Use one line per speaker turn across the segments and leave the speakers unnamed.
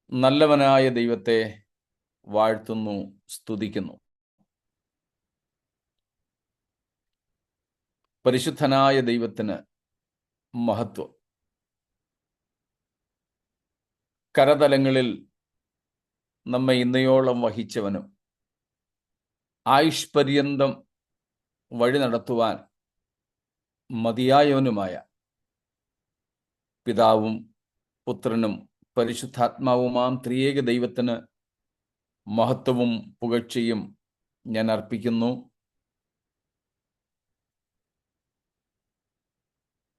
നല്ലവനായ ദൈവത്തെ വാഴ്ത്തുന്നു, സ്തുതിക്കുന്നു. പരിശുദ്ധനായ ദൈവത്തിന് മഹത്വം. കരതലങ്ങളിൽ നമ്മെ ഇന്നയോളം വഹിച്ചവനും ആയുഷ്പര്യന്തം വഴി നടത്തുവാൻ മതിയായവനുമായ പിതാവും പുത്രനും പരിശുദ്ധാത്മാവുമാം ത്രിയേക ദൈവത്തിന് മഹത്വവും പുകഴ്ചയും ഞാൻ അർപ്പിക്കുന്നു.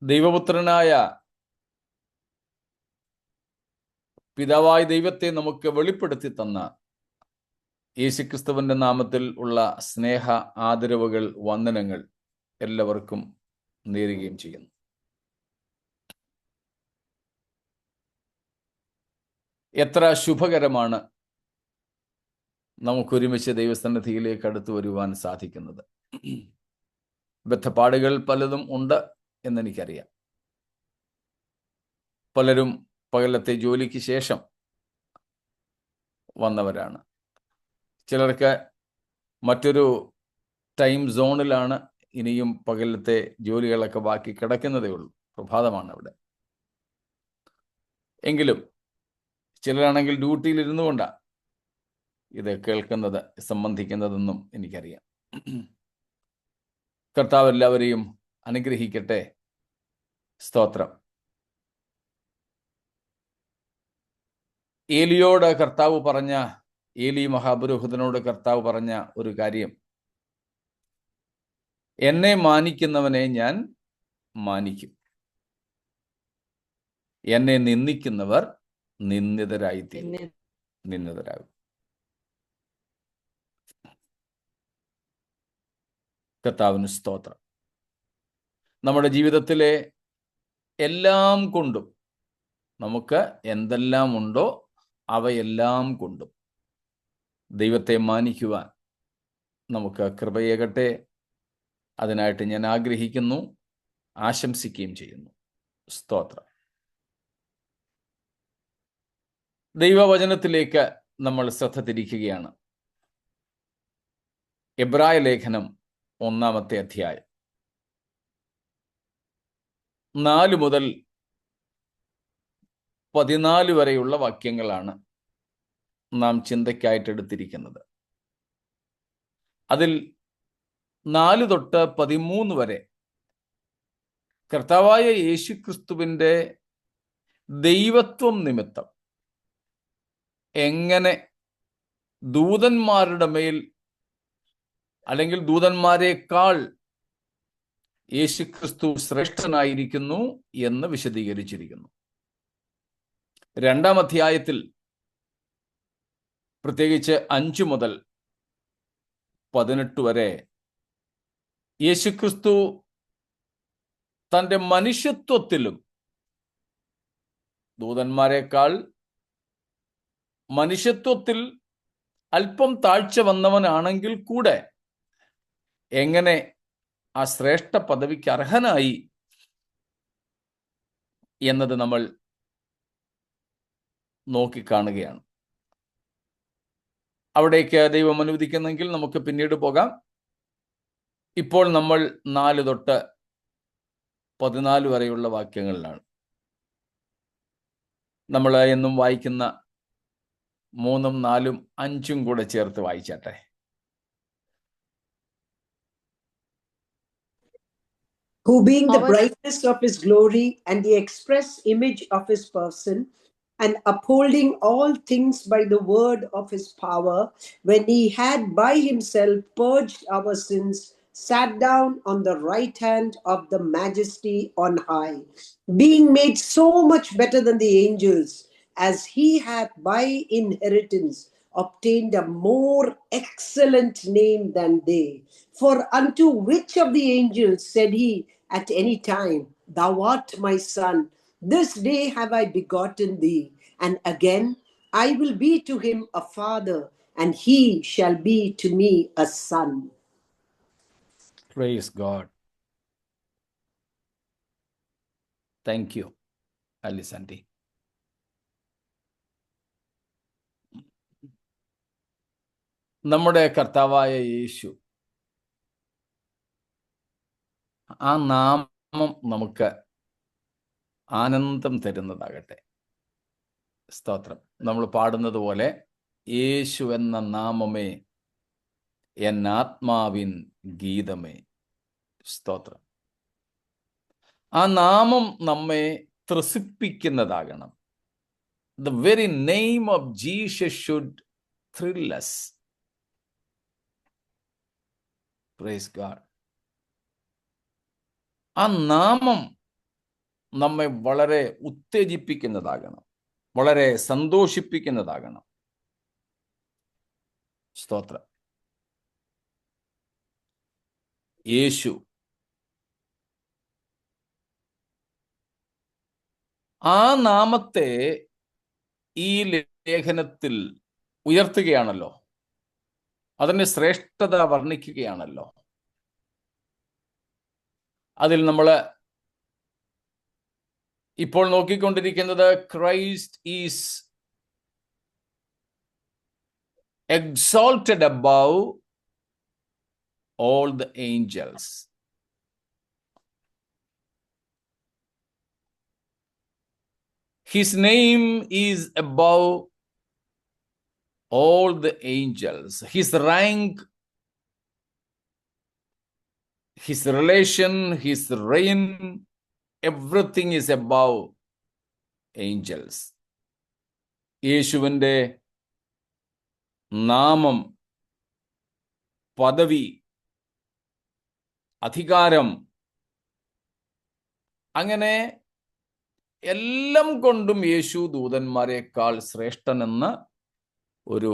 ദൈവപുത്രനായ പിതാവായ ദൈവത്തെ നമുക്ക് വെളിപ്പെടുത്തി തന്ന യേശുക്രിസ്തുവിന്റെ നാമത്തിൽ ഉള്ള സ്നേഹ ആദരവുകൾ, വന്ദനങ്ങൾ എല്ലാവർക്കും നേരുകയും ചെയ്യുന്നു. എത്ര ശുഭകരമാണ് നമുക്കൊരുമിച്ച് ദൈവസന്നിധിയിലേക്ക് അടുത്തു വരുവാൻ സാധിക്കുന്നത്. ബദ്ധപ്പാടുകൾ പലതും ഉണ്ട് എന്നെനിക്കറിയാം. പലരും പകലത്തെ ജോലിക്ക് ശേഷം വന്നവരാണ്. ചിലർക്ക് മറ്റൊരു ടൈം സോണിലാണ് ഇനിയും പകലത്തെ ജോലികളൊക്കെ ബാക്കി കിടക്കുന്നതേ ഉള്ളൂ. പ്രഭാതമാണ് അവിടെ. എങ്കിലും ചിലരാണെങ്കിൽ ഡ്യൂട്ടിയിൽ ഇരുന്നു കൊണ്ടാണ് ഇത് കേൾക്കുന്നത്, സംബന്ധിക്കുന്നതെന്നും എനിക്കറിയാം. കർത്താവ് എല്ലാവരെയും അനുഗ്രഹിക്കട്ടെ. സ്തോത്രം. ഏലിയോട് കർത്താവ് പറഞ്ഞ, ഏലി മഹാപുരോഹിതനോട് കർത്താവ് പറഞ്ഞ ഒരു കാര്യം, എന്നെ മാനിക്കുന്നവനെ ഞാൻ മാനിക്കും, എന്നെ നിന്ദിക്കുന്നവർ നിന്ദിതരാകും. കർത്താവിന് സ്തോത്രം. നമ്മുടെ ജീവിതത്തിലെ എല്ലാം കൊണ്ടും, നമുക്ക് എന്തെല്ലാം ഉണ്ടോ അവയെല്ലാം കൊണ്ടും ദൈവത്തെ മാനിക്കുവാൻ നമുക്ക് കൃപയേകട്ടെ. അതിനായിട്ട് ഞാൻ ആഗ്രഹിക്കുന്നു, ആശംസിക്കുകയും ചെയ്യുന്നു. സ്തോത്രം. ദൈവവചനത്തിലേക്ക് നമ്മൾ ശ്രദ്ധ തിരിക്കുകയാണ്. എബ്രായ ലേഖനം 1-ാമത്തെ അധ്യായം 4 മുതൽ 14 വരെയുള്ള വാക്യങ്ങളാണ് നാം ചിന്തയ്ക്കായിട്ട് എടുത്തിരിക്കുന്നത്. അതിൽ 4 തൊട്ട് 13 വരെ കർത്താവായ യേശുക്രിസ്തുവിൻ്റെ ദൈവത്വം നിമിത്തം എങ്ങനെ ദൂതന്മാരുടെ മേൽ, അല്ലെങ്കിൽ ദൂതന്മാരെക്കാൾ യേശുക്രിസ്തു ശ്രേഷ്ഠനായിരിക്കുന്നു എന്ന് വിശദീകരിച്ചിരിക്കുന്നു. 2-ാം അധ്യായത്തിൽ പ്രത്യേകിച്ച് 5 മുതൽ 18 വരെ യേശുക്രിസ്തു തൻ്റെ മനുഷ്യത്വത്തിലും ദൂതന്മാരെക്കാൾ മനുഷ്യത്വത്തിൽ അല്പം താഴ്ച വന്നവനാണെങ്കിൽ കൂടെ എങ്ങനെ ആ ശ്രേഷ്ഠ പദവിക്ക് അർഹനായി എന്നത് നമ്മൾ നോക്കിക്കാണുകയാണ്. അവിടേക്ക് ദൈവം അനുവദിക്കുന്നെങ്കിൽ നമുക്ക് പിന്നീട് പോകാം. ഇപ്പോൾ നമ്മൾ 4 തൊട്ട് 14 വരെയുള്ള വാക്യങ്ങളിലാണ്. നമ്മൾ എന്നും വായിക്കുന്ന 3, 4, 5 കൂടെ ചേർത്ത് വായിച്ചാട്ടെ.
Who being the brightness of his glory and the express image of his person, and upholding all things by the word of his power, when he had by himself purged our sins, sat down on the right hand of the majesty on high, being made so much better than the angels, as he hath by inheritance obtained a more excellent name than they. For unto which of the angels said he at any time, Thou art my son, this day have I begotten thee? And again, I will be to him a father, and he shall be to me a son.
Praise God. Thank you, Alice Auntie. നമ്മുടെ കർത്താവായ യേശു, ആ നാമം നമുക്ക് ആനന്ദം തരുന്നതാകട്ടെ. സ്തോത്രം. നമ്മൾ പാടുന്നത് പോലെ, യേശു എന്ന നാമമേ എന്നാത്മാവിൻ ഗീതമേ. സ്തോത്രം. ആ നാമം നമ്മെ ത്രസിപ്പിക്കുന്നതാകണം. The very name of Jesus should thrill us. Praise God. ആ നാമം നമ്മെ വളരെ ഉത്തേജിപ്പിക്കുന്നതാകണം, വളരെ സന്തോഷിപ്പിക്കുന്നതാകണം. സ്തോത്രം. യേശു, ആ നാമത്തെ ഈ ലേഖനത്തിൽ ഉയർത്തുകയാണല്ലോ, അതിന്റെ ശ്രേഷ്ഠത വർണ്ണിക്കുകയാണല്ലോ. അതിൽ നമ്മൾ ഇപ്പോൾ നോക്കിക്കൊണ്ടിരിക്കുന്നത്, Christ is exalted above all the angels. His name is above all the angels. His rank, his relation, his reign, everything is above angels. യേശുവിൻ്റെ നാമം, പദവി, അധികാരം, അങ്ങനെ എല്ലാം കൊണ്ടും യേശു ദൂതന്മാരെക്കാൾ ശ്രേഷ്ഠനെന്ന് ഒരു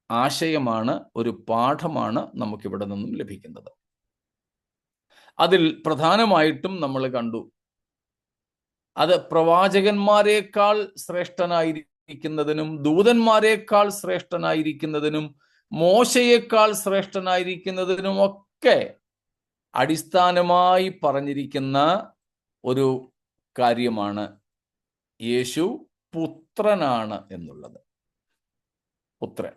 ആശയമാണ്, ഒരു പാഠമാണ് നമുക്കിവിടെ നിന്നും ലഭിക്കുന്നത്. അതിൽ പ്രധാനമായിട്ടും നമ്മൾ കണ്ടു, അത് പ്രവാചകന്മാരെക്കാൾ ശ്രേഷ്ഠനായിരിക്കുന്നതിനും ദൂതന്മാരെക്കാൾ ശ്രേഷ്ഠനായിരിക്കുന്നതിനും മോശയേക്കാൾ ശ്രേഷ്ഠനായിരിക്കുന്നതിനും ഒക്കെ അടിസ്ഥാനമായി പറഞ്ഞിരിക്കുന്ന ഒരു കാര്യമാണ് യേശു പുത്രനാണ് എന്നുള്ളത്. പുത്രൻ.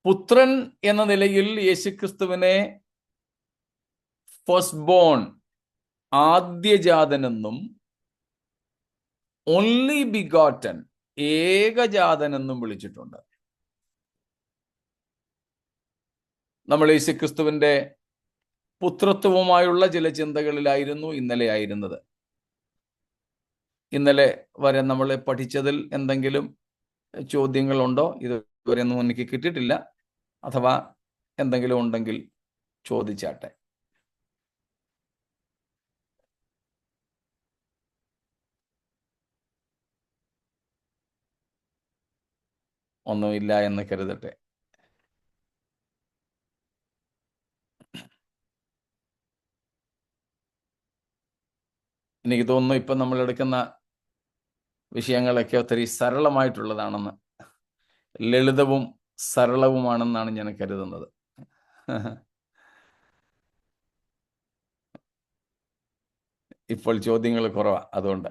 പുത്രൻ എന്ന നിലയിൽ യേശുക്രിസ്തുവിനെ ഫസ്റ്റ് ബോൺ, ആദ്യജാതനെന്നും ഓൺലി ബിഗോട്ടൻ, ഏകജാതനെന്നും വിളിച്ചിട്ടുണ്ട്. നമ്മൾ യേശുക്രിസ്തുവിന്റെ പുത്രത്വവുമായുള്ള ചില ചിന്തകളിലായിരുന്നു ഇന്നലെ ആയിരുന്നത്. ഇന്നലെ വരെ നമ്മൾ പഠിച്ചതിൽ എന്തെങ്കിലും ചോദ്യങ്ങളുണ്ടോ? ഇതുവരെയൊന്നും എനിക്ക് കിട്ടിയിട്ടില്ല. അഥവാ എന്തെങ്കിലും ഉണ്ടെങ്കിൽ ചോദിച്ചാട്ടെ. ഒന്നുമില്ല എന്ന് കരുതട്ടെ. എനിക്ക് തോന്നുന്നു ഇപ്പം നമ്മൾ എടുക്കുന്ന വിഷയങ്ങളൊക്കെ ഒത്തിരി സരളമായിട്ടുള്ളതാണെന്ന്, ലളിതവും സരളവുമാണെന്നാണ് ഞാൻ കരുതുന്നത്. ഇപ്പോൾ ചോദ്യങ്ങൾ കുറവാ, അതുകൊണ്ട്.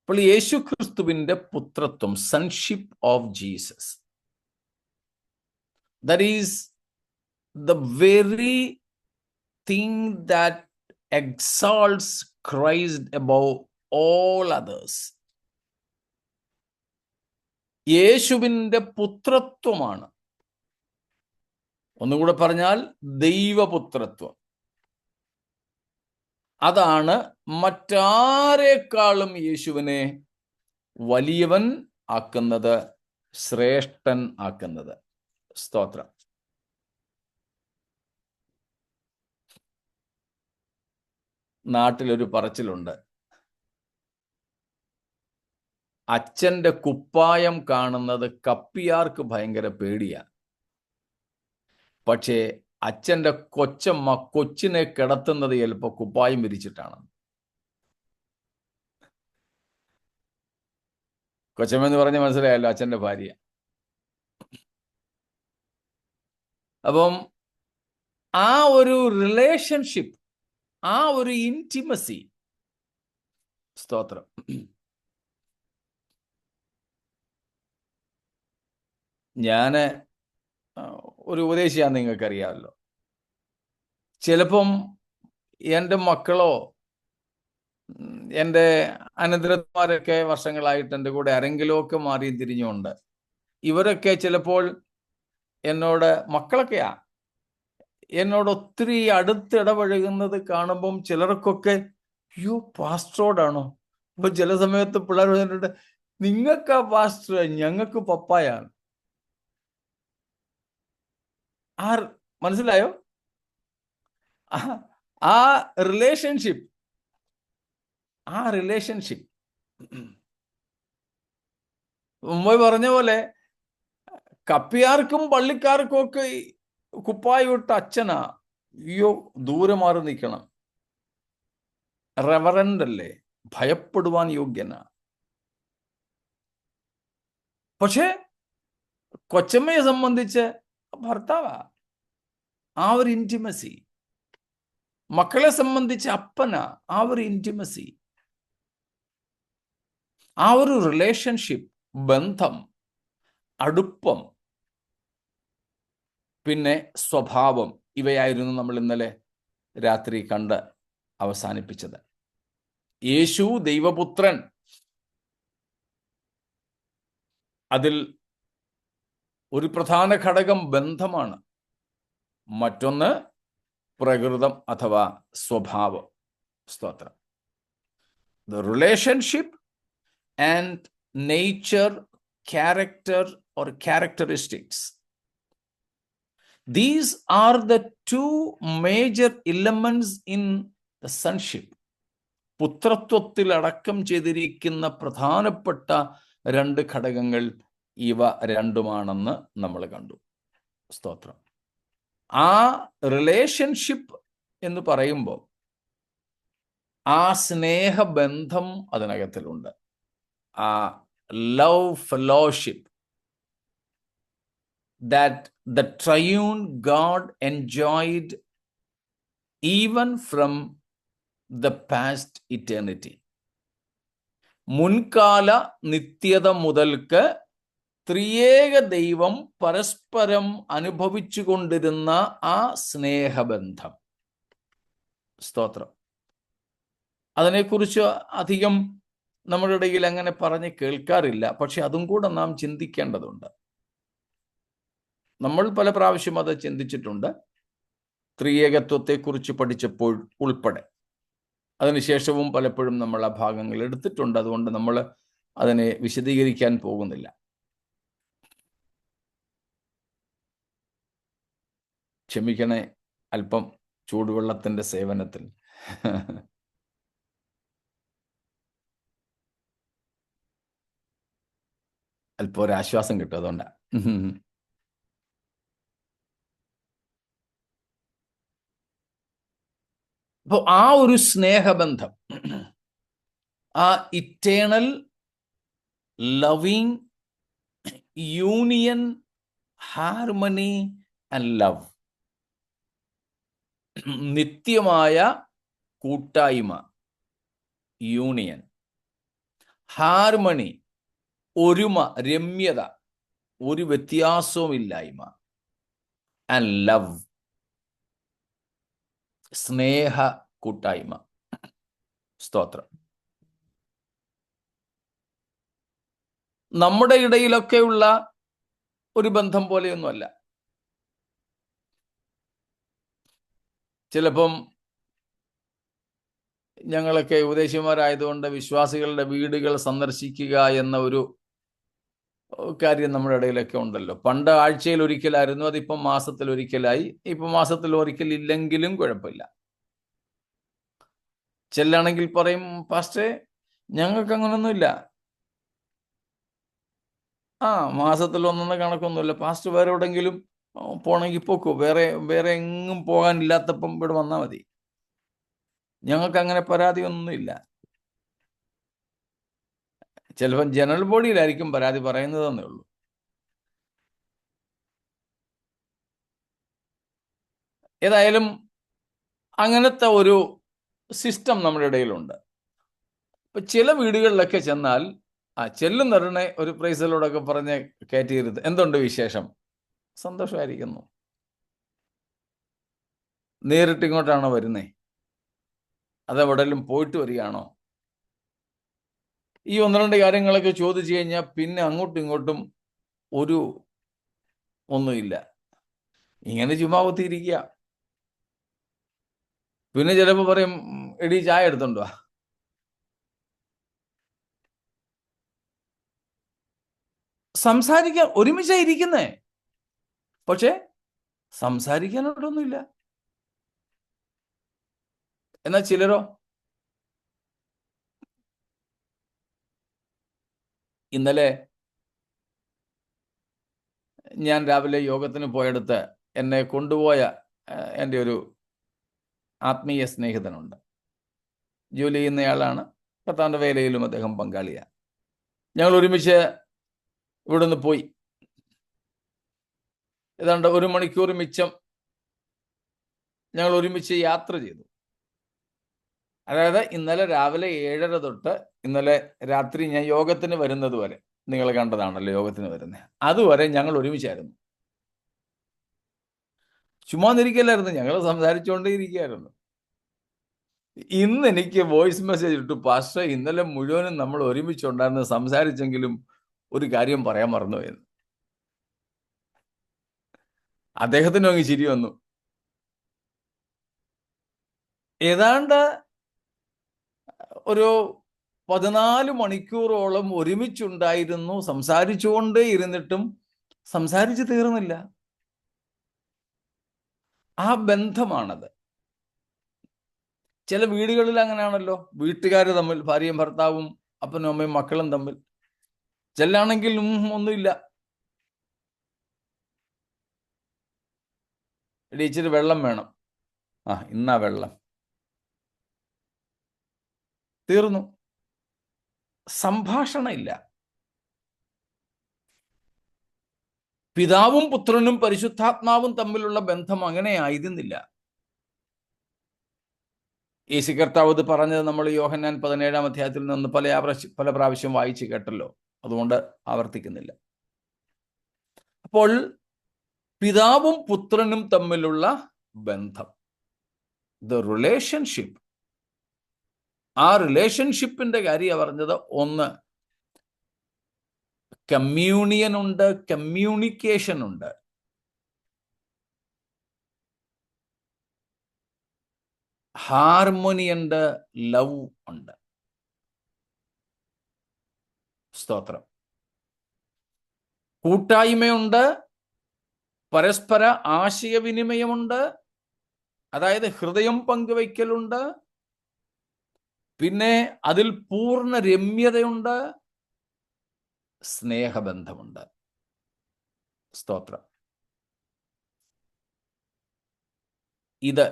അപ്പോൾ യേശു ക്രിസ്തുവിന്റെ പുത്രത്വം, sonship of Jesus, that is the very thing that exalts Christ above all others. യേശുവിന്റെ പുത്രത്വമാണ്, ഒന്നുകൂടെ പറഞ്ഞാൽ ദൈവപുത്രത്വം. അതാണ് മറ്റാരെക്കാളും യേശുവിനെ വലിയവൻ ആക്കുന്നത്, ശ്രേഷ്ഠൻ ആക്കുന്നത്. സ്തോത്രം. നാട്ടിലൊരു പറച്ചിലുണ്ട്, അച്ഛന്റെ കുപ്പായം കാണുന്നത് കപ്പിയാർക്ക് ഭയങ്കര പേടിയാ, പക്ഷേ അച്ഛന്റെ കൊച്ചമ്മ കൊച്ചിനെ കിടത്തുന്നത് ചിലപ്പോൾ കുപ്പായം വിരിച്ചിട്ടാണ്. കൊച്ചമ്മ എന്ന് പറഞ്ഞ് മനസ്സിലായല്ലോ, അച്ഛന്റെ ഭാര്യ. അപ്പം ആ ഒരു റിലേഷൻഷിപ്പ്, ആ ഒരു ഇൻറ്റിമസി, സ്തോത്രം, ഞാൻ ഒരു ഉപദേശിയാന്ന് നിങ്ങൾക്കറിയാമല്ലോ. ചിലപ്പം എൻ്റെ മക്കളോ എൻ്റെ അനന്തരന്മാരൊക്കെ വർഷങ്ങളായിട്ട് എൻ്റെ കൂടെ ആരെങ്കിലും ഒക്കെ മാറിയും തിരിഞ്ഞുകൊണ്ട് ഇവരൊക്കെ ചിലപ്പോൾ എന്നോട്, മക്കളൊക്കെയാ, എന്നോട് ഒത്തിരി അടുത്ത് ഇടപഴകുന്നത് കാണുമ്പം ചിലർക്കൊക്കെ യോ പാസ്റ്ററോടാണോ? അപ്പൊ ചില സമയത്ത് പിള്ളേർ പറഞ്ഞിട്ടുണ്ട്, നിങ്ങൾക്കാ പാസ്റ്റർ, ഞങ്ങൾക്ക് പപ്പായാണ്. ആ മനസ്സിലായോ? ആ റിലേഷൻഷിപ്പ്, ആ റിലേഷൻഷിപ്പ് മുമ്പ് പറഞ്ഞ പോലെ കപ്പിയാർക്കും പള്ളിക്കാർക്കും ഒക്കെ കുപ്പായി വിട്ട അച്ഛനാ, അയ്യോ ദൂരെ മാറി നിൽക്കണം. റെവറൻഡ് അല്ലേ, ഭയപ്പെടുവാൻ യോഗ്യനാ. പക്ഷെ കൊച്ചമ്മയെ സംബന്ധിച്ച് ഭർത്താവാ, ആ ഒരു ഇൻറ്റിമസി. മക്കളെ സംബന്ധിച്ച് അപ്പനാ, ആ ഒരു ഇൻറ്റിമസി, ആ ഒരു റിലേഷൻഷിപ്പ്, ബന്ധം, അടുപ്പം, പിന്നെ സ്വഭാവം. ഇവയായിരുന്നു നമ്മൾ ഇന്നലെ രാത്രി കണ്ട് അവസാനിപ്പിച്ചത്. യേശു ദൈവപുത്രൻ, അതിൽ ഒരു പ്രധാന ഘടകം ബന്ധമാണ്. മറ്റൊന്ന് പ്രകൃതം അഥവാ സ്വഭാവം. സ്തോത്രം. The relationship and nature, character or characteristics. These are the two major elements in the sonship. പുത്രത്വത്തിൽ അടക്കം ചെയ്തിരിക്കുന്ന പ്രധാനപ്പെട്ട രണ്ട് ഘടകങ്ങൾ ഇവ രണ്ടുമാണെന്ന് നമ്മൾ കണ്ടു. സ്തോത്രം. ആ റിലേഷൻഷിപ്പ് എന്ന് പറയുമ്പോൾ ആ സ്നേഹബന്ധം അതിനകത്തിലുണ്ട്. ആ love fellowship that the triune God enjoyed even from the past eternity. മുൻകാല നിത്യത മുതൽക്ക് ത്രിയേക ദൈവം പരസ്പരം അനുഭവിച്ചു കൊണ്ടിരുന്ന ആ സ്നേഹബന്ധം. സ്തോത്രം. അതിനെക്കുറിച്ച് അധികം നമ്മുടെ ഇടയിൽ അങ്ങനെ പറഞ്ഞ് കേൾക്കാറില്ല. പക്ഷെ അതും കൂടെ നാം ചിന്തിക്കേണ്ടതുണ്ട്. നമ്മൾ പല പ്രാവശ്യം അത് ചിന്തിച്ചിട്ടുണ്ട്, ത്രിയേകത്വത്തെക്കുറിച്ച് പഠിച്ചപ്പോൾ ഉൾപ്പെടെ. അതിനുശേഷവും പലപ്പോഴും നമ്മൾ ആ ഭാഗങ്ങൾ എടുത്തിട്ടുണ്ട്. അതുകൊണ്ട് നമ്മൾ അതിനെ വിശദീകരിക്കാൻ പോകുന്നില്ല. ക്ഷമിക്കണേ, അല്പം ചൂടുവെള്ളത്തിന്റെ സേവനത്തിൽ. അല്പം ഒരു ആശ്വാസം കിട്ടും, അതുകൊണ്ടാണ്. അപ്പോൾ ആ ഒരു സ്നേഹബന്ധം, ആ eternal loving union, harmony and love, നിത്യമായ കൂട്ടായ്മ, യൂണിയൻ, ഹാർമണി, ഒരുമ, രമ്യത, ഒരു വ്യത്യാസവുമില്ലായ്മ, ആൻഡ് ലവ്, സ്നേഹ കൂട്ടായ്മ. സ്തോത്രം. നമ്മുടെ ഇടയിലൊക്കെയുള്ള ഒരു ബന്ധം പോലെയൊന്നുമല്ല. ചിലപ്പം ഞങ്ങളൊക്കെ ഉപദേശിമാരായതുകൊണ്ട് വിശ്വാസികളുടെ വീടുകൾ സന്ദർശിക്കുക എന്ന ഒരു കാര്യം നമ്മുടെ ഇടയിലൊക്കെ ഉണ്ടല്ലോ. പണ്ട് ആഴ്ചയിൽ ഒരിക്കലായിരുന്നു, അതിപ്പം മാസത്തിൽ ഒരിക്കലായി. ഇപ്പം മാസത്തിൽ ഒരിക്കൽ ഇല്ലെങ്കിലും കുഴപ്പമില്ല. ചെല്ലാണെങ്കിൽ പറയും, പാസ്റ്റേ ഞങ്ങൾക്ക് അങ്ങനൊന്നുമില്ല. മാസത്തിൽ ഒന്നെന്ന കണക്കൊന്നുമില്ല. പാസ്റ്റർ വേറെ എവിടെങ്കിലും പോണെങ്കിൽ പോക്കോ, വേറെ എങ്ങും പോകാനില്ലാത്തപ്പം ഇവിടെ വന്നാൽ മതി. ഞങ്ങൾക്ക് അങ്ങനെ പരാതി ഒന്നുമില്ല. ചിലപ്പം ജനറൽ ബോഡിയിലായിരിക്കും പരാതി പറയുന്നതെന്നേ ഉള്ളൂ. ഏതായാലും അങ്ങനത്തെ ഒരു സിസ്റ്റം നമ്മുടെ ഇടയിലുണ്ട്. ഇപ്പൊ ചില വീടുകളിലൊക്കെ ചെന്നാൽ ചെല്ലുന്നവരുടെ ഒരു പ്രൈസലോടൊക്കെ പറഞ്ഞ് കയറ്റിയിരുത്ത്, എന്തുണ്ട് വിശേഷം, സന്തോഷമായിരിക്കുന്നു, നേരിട്ട് ഇങ്ങോട്ടാണോ വരുന്നേ, അതെവിടെയും പോയിട്ട് വരികയാണോ, ഈ ഒന്ന് രണ്ട് കാര്യങ്ങളൊക്കെ ചോദിച്ചു കഴിഞ്ഞാൽ പിന്നെ അങ്ങോട്ടും ഇങ്ങോട്ടും ഒരു ഒന്നുമില്ല, ഇങ്ങനെ ചുമ്മാ കുത്തിയിരിക്കുക. പിന്നെ ചിലപ്പോൾ പറയും, എടി ചായ എടുത്തുണ്ടോ. സംസാരിക്കാൻ ഒരുമിച്ചായിരിക്കുന്നേ, പക്ഷെ സംസാരിക്കാനോടൊന്നുമില്ല. എന്നാൽ ചിലരോ, ഇന്നലെ ഞാൻ രാവിലെ യോഗത്തിന് പോയെടുത്ത് എന്നെ കൊണ്ടുപോയ എൻ്റെ ഒരു ആത്മീയ സ്നേഹിതനുണ്ട്. ജോലി ചെയ്യുന്നയാളാണ്, കർത്താവിൻ്റെ വേലയിലും അദ്ദേഹം പങ്കാളിയാണ്. ഞങ്ങൾ ഒരുമിച്ച് ഇവിടുന്ന് പോയി. ഏതാണ്ട് 1 മണിക്കൂർ മിച്ചം ഞങ്ങൾ ഒരുമിച്ച് യാത്ര ചെയ്തു. അതായത് ഇന്നലെ രാവിലെ 7:30 തൊട്ട് ഇന്നലെ രാത്രി ഞാൻ യോഗത്തിന് വരുന്നത് വരെ, നിങ്ങൾ കണ്ടതാണല്ലോ യോഗത്തിന് വരുന്നത്, അതുവരെ ഞങ്ങൾ ഒരുമിച്ചായിരുന്നു. ചുമ്മാതിരിക്കലായിരുന്നു, ഞങ്ങൾ സംസാരിച്ചുകൊണ്ടേ ഇരിക്കുകയായിരുന്നു. ഇന്ന് എനിക്ക് വോയിസ് മെസ്സേജ് ഇട്ടു, പാസ്റ്റർ ഇന്നലെ മുഴുവനും നമ്മൾ ഒരുമിച്ചുണ്ടായിരുന്നു, സംസാരിച്ചെങ്കിലും ഒരു കാര്യം പറയാൻ മറന്നുപോയെന്ന്. അദ്ദേഹത്തിനും അങ്ങ് ചിരി വന്നു. ഏതാണ്ട് ഒരു 14 മണിക്കൂറോളം ഒരുമിച്ചുണ്ടായിരുന്നു, സംസാരിച്ചുകൊണ്ടേ ഇരുന്നിട്ടും സംസാരിച്ചു തീർന്നില്ല. ആ ബന്ധമാണത്. ചില വീടുകളിൽ അങ്ങനെയാണല്ലോ, വീട്ടുകാർ തമ്മിൽ, ഭാര്യയും ഭർത്താവും അപ്പനും അമ്മയും മക്കളും തമ്മിൽ. ചിലാണെങ്കിൽ ഒന്നുമില്ല, ഇച്ചിരി വെള്ളം വേണം, ഇന്നാ വെള്ളം, തീർന്നു, സംഭാഷണം ഇല്ല. പിതാവും പുത്രനും പരിശുദ്ധാത്മാവും തമ്മിലുള്ള ബന്ധം അങ്ങനെ ആയിരുന്നില്ല. യേശു കർത്താവ് ഇത് പറഞ്ഞത് നമ്മൾ യോഹന്നാൻ 17-ാം അധ്യായത്തിൽ നിന്ന് പല പ്രാവശ്യം വായിച്ച് കേട്ടല്ലോ, അതുകൊണ്ട് ആവർത്തിക്കുന്നില്ല. അപ്പോൾ പിതാവും പുത്രനും തമ്മിലുള്ള ബന്ധം, ദ റിലേഷൻഷിപ്പ്, ആ റിലേഷൻഷിപ്പിന്റെ കാര്യം പറഞ്ഞത്. ഒന്ന്, കമ്മ്യൂണിയൻ ഉണ്ട്, കമ്മ്യൂണിക്കേഷൻ ഉണ്ട്. ഹാർമോണി ഉണ്ട്, ലവ് ഉണ്ട്. സ്തോത്രം. കൂട്ടായ്മയുണ്ട്, പരസ്പര ആശയവിനിമയമുണ്ട്, അതായത് ഹൃദയം പങ്കുവയ്ക്കലുണ്ട്, പിന്നെ അതിൽ പൂർണ്ണ രമ്യതയുണ്ട്, സ്നേഹബന്ധമുണ്ട്. സ്തോത്രം. ഇത്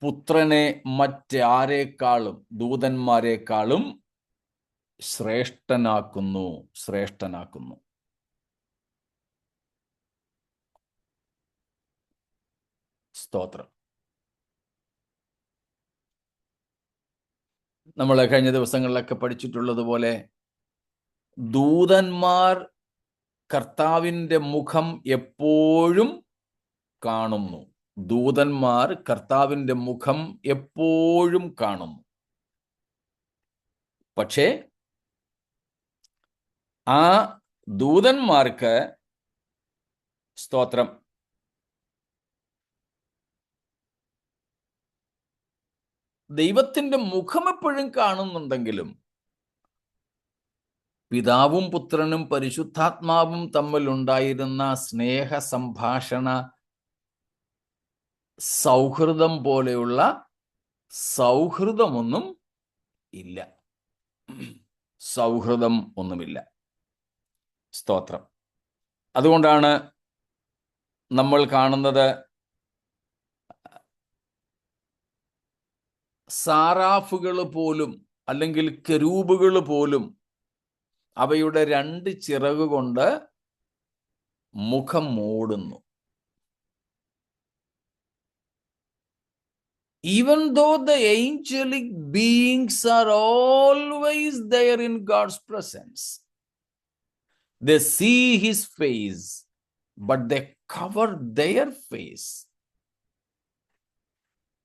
പുത്രനെ മറ്റാരേക്കാളും, ദൂതന്മാരെക്കാളും ശ്രേഷ്ഠനാക്കുന്നു. സ്തോത്രം. നമ്മൾ കഴിഞ്ഞ ദിവസങ്ങളിലൊക്കെ പഠിച്ചിട്ടുള്ളതുപോലെ ദൂതന്മാർ കർത്താവിൻ്റെ മുഖം എപ്പോഴും കാണുന്നു. ദൂതന്മാർ കർത്താവിൻ്റെ മുഖം എപ്പോഴും കാണുന്നു. പക്ഷേ ആ ദൂതന്മാർക്ക്, സ്തോത്രം, ദൈവത്തിൻ്റെ മുഖം എപ്പോഴും കാണുന്നുണ്ടെങ്കിലും പിതാവും പുത്രനും പരിശുദ്ധാത്മാവും തമ്മിലുണ്ടായിരുന്ന സ്നേഹ സംഭാഷണ സൗഹൃദം പോലെയുള്ള സൗഹൃദമൊന്നും ഇല്ല. സൗഹൃദം ഒന്നുമില്ല. സ്തോത്രം. അതുകൊണ്ടാണ് നമ്മൾ കാണുന്നത് സാറാഫുകൾ പോലും, അല്ലെങ്കിൽ കെരൂബുകൾ പോലും അവയുടെ 2 ചിറക് കൊണ്ട് മുഖം മൂടുന്നു. even though the angelic beings are always there in God's presence, they see his face, but they cover their face.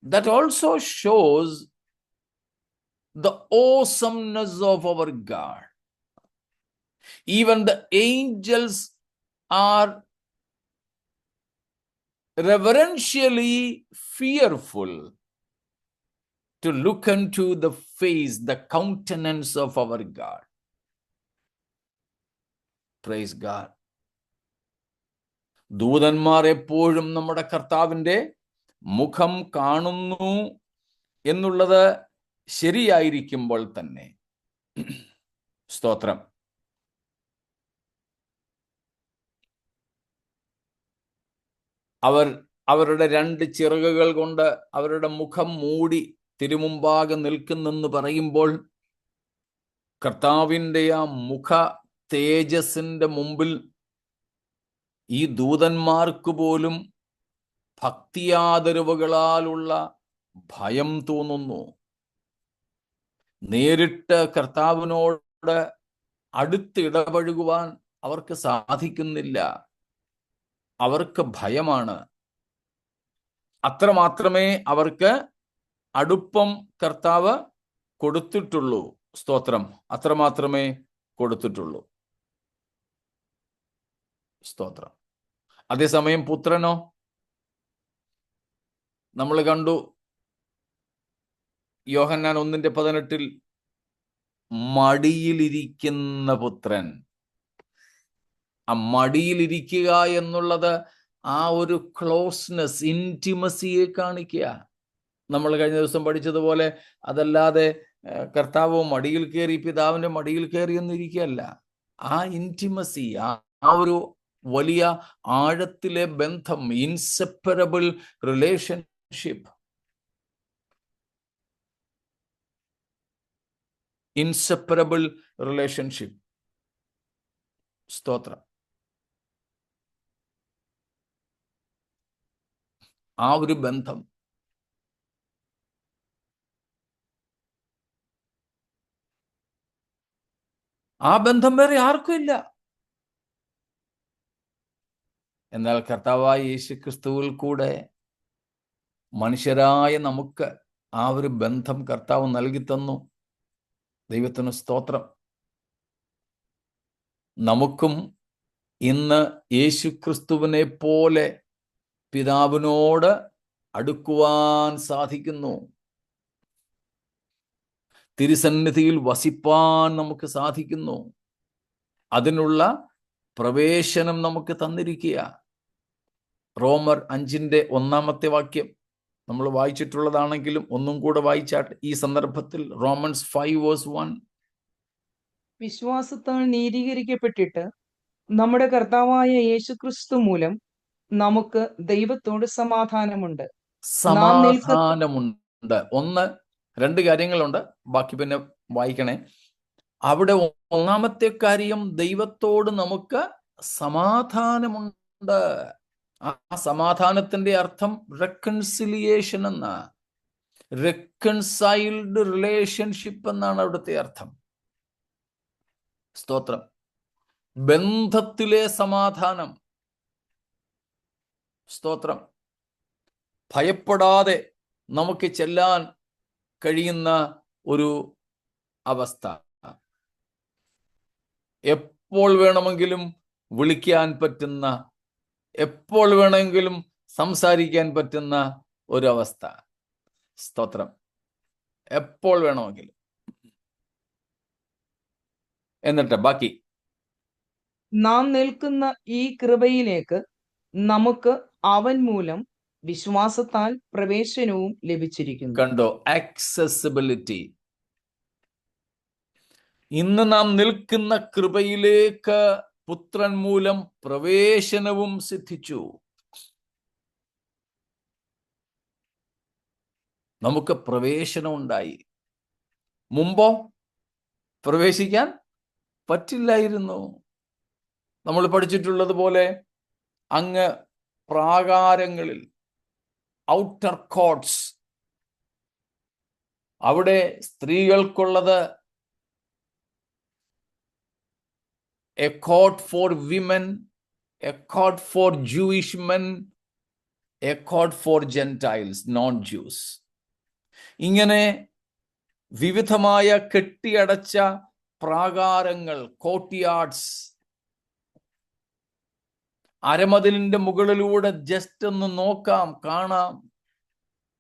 That also shows the awesomeness of our God. Even the angels are reverentially fearful to look into the face, the countenance of our God. Praise God. ദൂതന്മാർ എപ്പോഴും നമ്മുടെ കർത്താവിൻ്റെ മുഖം കാണുന്നു എന്നുള്ളത് ശരിയായിരിക്കുമ്പോൾ തന്നെ, സ്തോത്രം, അവർ അവരുടെ 2 ചിറകുകൾ കൊണ്ട് അവരുടെ മുഖം മൂടി തിരുമുമ്പാകെ നിൽക്കുന്നെന്ന് പറയുമ്പോൾ, കർത്താവിൻ്റെ ആ മുഖ തേജസ്സിന്റെ മുമ്പിൽ ഈ ദൂതന്മാർക്ക് പോലും ഭക്തിയാദരവുകളാലുള്ള ഭയം തോന്നുന്നു. നേരിട്ട് കർത്താവിനോട് അടുത്ത് ഇടപഴകുവാൻ അവർക്ക് സാധിക്കുന്നില്ല. അവർക്ക് ഭയമാണ്. അത്രമാത്രമേ അവർക്ക് അടുപ്പം കർത്താവ് കൊടുത്തിട്ടുള്ളൂ. സ്തോത്രം. അത്രമാത്രമേ കൊടുത്തിട്ടുള്ളൂ. സ്തോത്രം. അതേസമയം പുത്രനോ, നമ്മൾ കണ്ടു യോഹന്നാൻ 1:18 മടിയിലിരിക്കുന്ന പുത്രൻ. ആ മടിയിലിരിക്കുക എന്നുള്ളത് ആ ഒരു ക്ലോസ്നെസ്, ഇന്റിമസിയെ കാണിക്കുക. നമ്മൾ കഴിഞ്ഞ ദിവസം പഠിച്ചതുപോലെ അതല്ലാതെ കർത്താവ് മടിയിൽ കയറി, പിതാവിന്റെ മടിയിൽ കയറി എന്നിരിക്കുകയല്ല. ആ ഇന്റിമസി, ആ ഒരു വലിയ ആഴത്തിലെ ബന്ധം, ഇൻസെപ്പറബിൾ റിലേഷൻഷിപ്പ്, ഇൻസെപ്പറബിൾ റിലേഷൻഷിപ്പ്. സ്തോത്രം. ആ ഒരു ബന്ധം വേറെ ആർക്കും ഇല്ല. എന്നാൽ കർത്താവായ യേശുക്രിസ്തുവിൽ കൂടെ മനുഷ്യരായ നമുക്ക് ആ ഒരു ബന്ധം കർത്താവ് നൽകി തന്നു. ദൈവത്തിന് സ്തോത്രം. നമുക്കും ഇന്ന് യേശുക്രിസ്തുവിനെ പോലെ പിതാവിനോട് അടുക്കുവാൻ സാധിക്കുന്നു. തിരുസന്നിധിയിൽ വസിപ്പാൻ നമുക്ക് സാധിക്കുന്നു. അതിനുള്ള പ്രവേശനം നമുക്ക് തന്നിരിക്കുക. റോമർ 5:1 നമ്മൾ വായിച്ചിട്ടുള്ളതാണെങ്കിലും ഒന്നും കൂടെ വായിച്ചാട്ടെ ഈ സന്ദർഭത്തിൽ. റോമൻസ് 5:1.
വിശ്വാസത്താൽ നീതീകരിക്കപ്പെട്ടിട്ട് നമ്മുടെ കർത്താവായ യേശുക്രിസ്തു മൂലം നമുക്ക് ദൈവത്തോട് സമാധാനമുണ്ട്.
സമാധാനമുണ്ട്. 2 കാര്യങ്ങളുണ്ട്, ബാക്കി പിന്നെ വായിക്കണേ. അവിടെ 1-ാമത്തെ കാര്യം, ദൈവത്തോട് നമുക്ക് സമാധാനമുണ്ട്. ആ സമാധാനത്തിന്റെ അർത്ഥം റെക്കൺസിലിയേഷൻ എന്നാ, റെക്കൺസൈൽഡ് റിലേഷൻഷിപ്പ് എന്നാണ് അവിടുത്തെ അർത്ഥം. സ്തോത്രം. ബന്ധത്തിലെ സമാധാനം. സ്തോത്രം. ഭയപ്പെടാതെ നമുക്ക് ചെല്ലാൻ കഴിയുന്ന ഒരു അവസ്ഥ. എപ്പോൾ വേണമെങ്കിലും വിളിക്കാൻ പറ്റുന്ന, എപ്പോൾ വേണമെങ്കിലും സംസാരിക്കാൻ പറ്റുന്ന ഒരവസ്ഥ. സ്തോത്രം. എപ്പോൾ വേണമെങ്കിലും. എന്നിട്ട് ബാക്കി,
നാം നിൽക്കുന്ന ഈ കൃപയിലേക്ക് നമുക്ക് അവൻ മൂലം വിശ്വാസത്താൽ പ്രവേശനവും ലഭിച്ചിരിക്കുന്നു.
കണ്ടോ? ആക്സസിബിലിറ്റി. ഇന്ന് നാം നിൽക്കുന്ന കൃപയിലേക്ക് പുത്രൻ മൂലം പ്രവേശനവും സിദ്ധിച്ചു. നമുക്ക് പ്രവേശനം ഉണ്ടായി. മുമ്പോ പ്രവേശിക്കാൻ പറ്റില്ലായിരുന്നു. നമ്മൾ പഠിച്ചിട്ടുള്ളത് പോലെ അങ്ങ് പ്രാകാരങ്ങളിൽ, ഔട്ടർ കോർട്ട്സ്, അവിടെ സ്ത്രീകൾക്കുള്ളത് a court for women, a court for Jewish men, a court for gentiles, non Jews. ഇങ്ങനെ വിവിധമായ കെട്ടിയടച്ച പ്രാകാരങ്ങൾ, കോർട്ട്യാർഡ്സ്, അരമതിലിന്റെ മുകളിലൂടെ ജസ്റ്റ് ഒന്ന് നോക്കാം, കാണാം,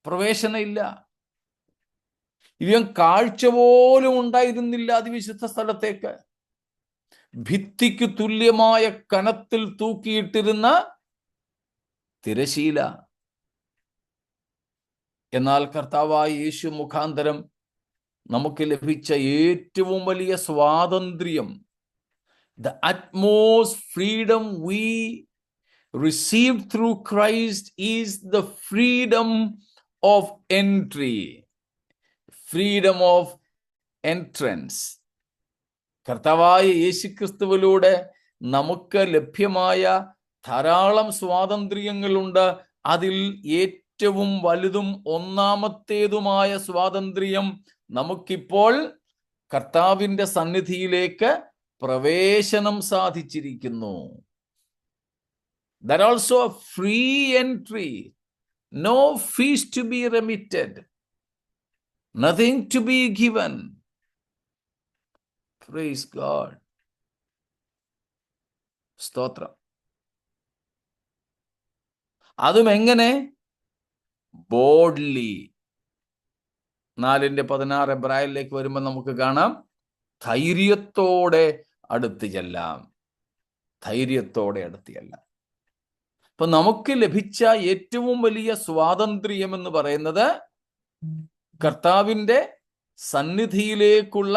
പ്രവേശനമില്ല. ഇവൻ കാഴ്ച പോലും ഉണ്ടായിരുന്നില്ല അതിവിശുദ്ധ സ്ഥലത്തേക്ക്. ഭിത്തിക്ക് തുല്യമായ കനത്തിൽ തൂക്കിയിട്ടിരുന്ന തിരശീല. എന്നാൽ കർത്താവായ യേശു മുഖാന്തരം നമുക്ക് ലഭിച്ച ഏറ്റവും വലിയ സ്വാതന്ത്ര്യം, the utmost freedom we received through Christ is the freedom of entry, freedom of entrance. കർത്താവായ യേശുക്രിസ്തുവിലൂടെ നമുക്ക് ലഭ്യമായ ധാരാളം സ്വാതന്ത്ര്യങ്ങളുണ്ട്. അതിൽ ഏറ്റവും വലുതും ഒന്നാമത്തേതുമായ സ്വാതന്ത്ര്യം നമുക്കിപ്പോൾ കർത്താവിന്റെ സന്നിധിയിലേക്ക് പ്രവേശനം സാധിച്ചിരിക്കുന്നു. That also a free entry, no fees to be remitted, nothing to be given. Praise God. സ്തോത്രം. അതും എങ്ങനെ? ബോൾഡ്ലി. 4:16 എബ്രായരിലേക്ക് വരുമ്പോൾ നമുക്ക് കാണാം, ധൈര്യത്തോടെ അടുത്ത് ചെല്ലാം, ധൈര്യത്തോടെ അടുത്ത് ചെല്ലാം. അപ്പൊ നമുക്ക് ലഭിച്ച ഏറ്റവും വലിയ സ്വാതന്ത്ര്യം എന്ന് പറയുന്നത് കർത്താവിന്റെ സന്നിധിയിലേക്കുള്ള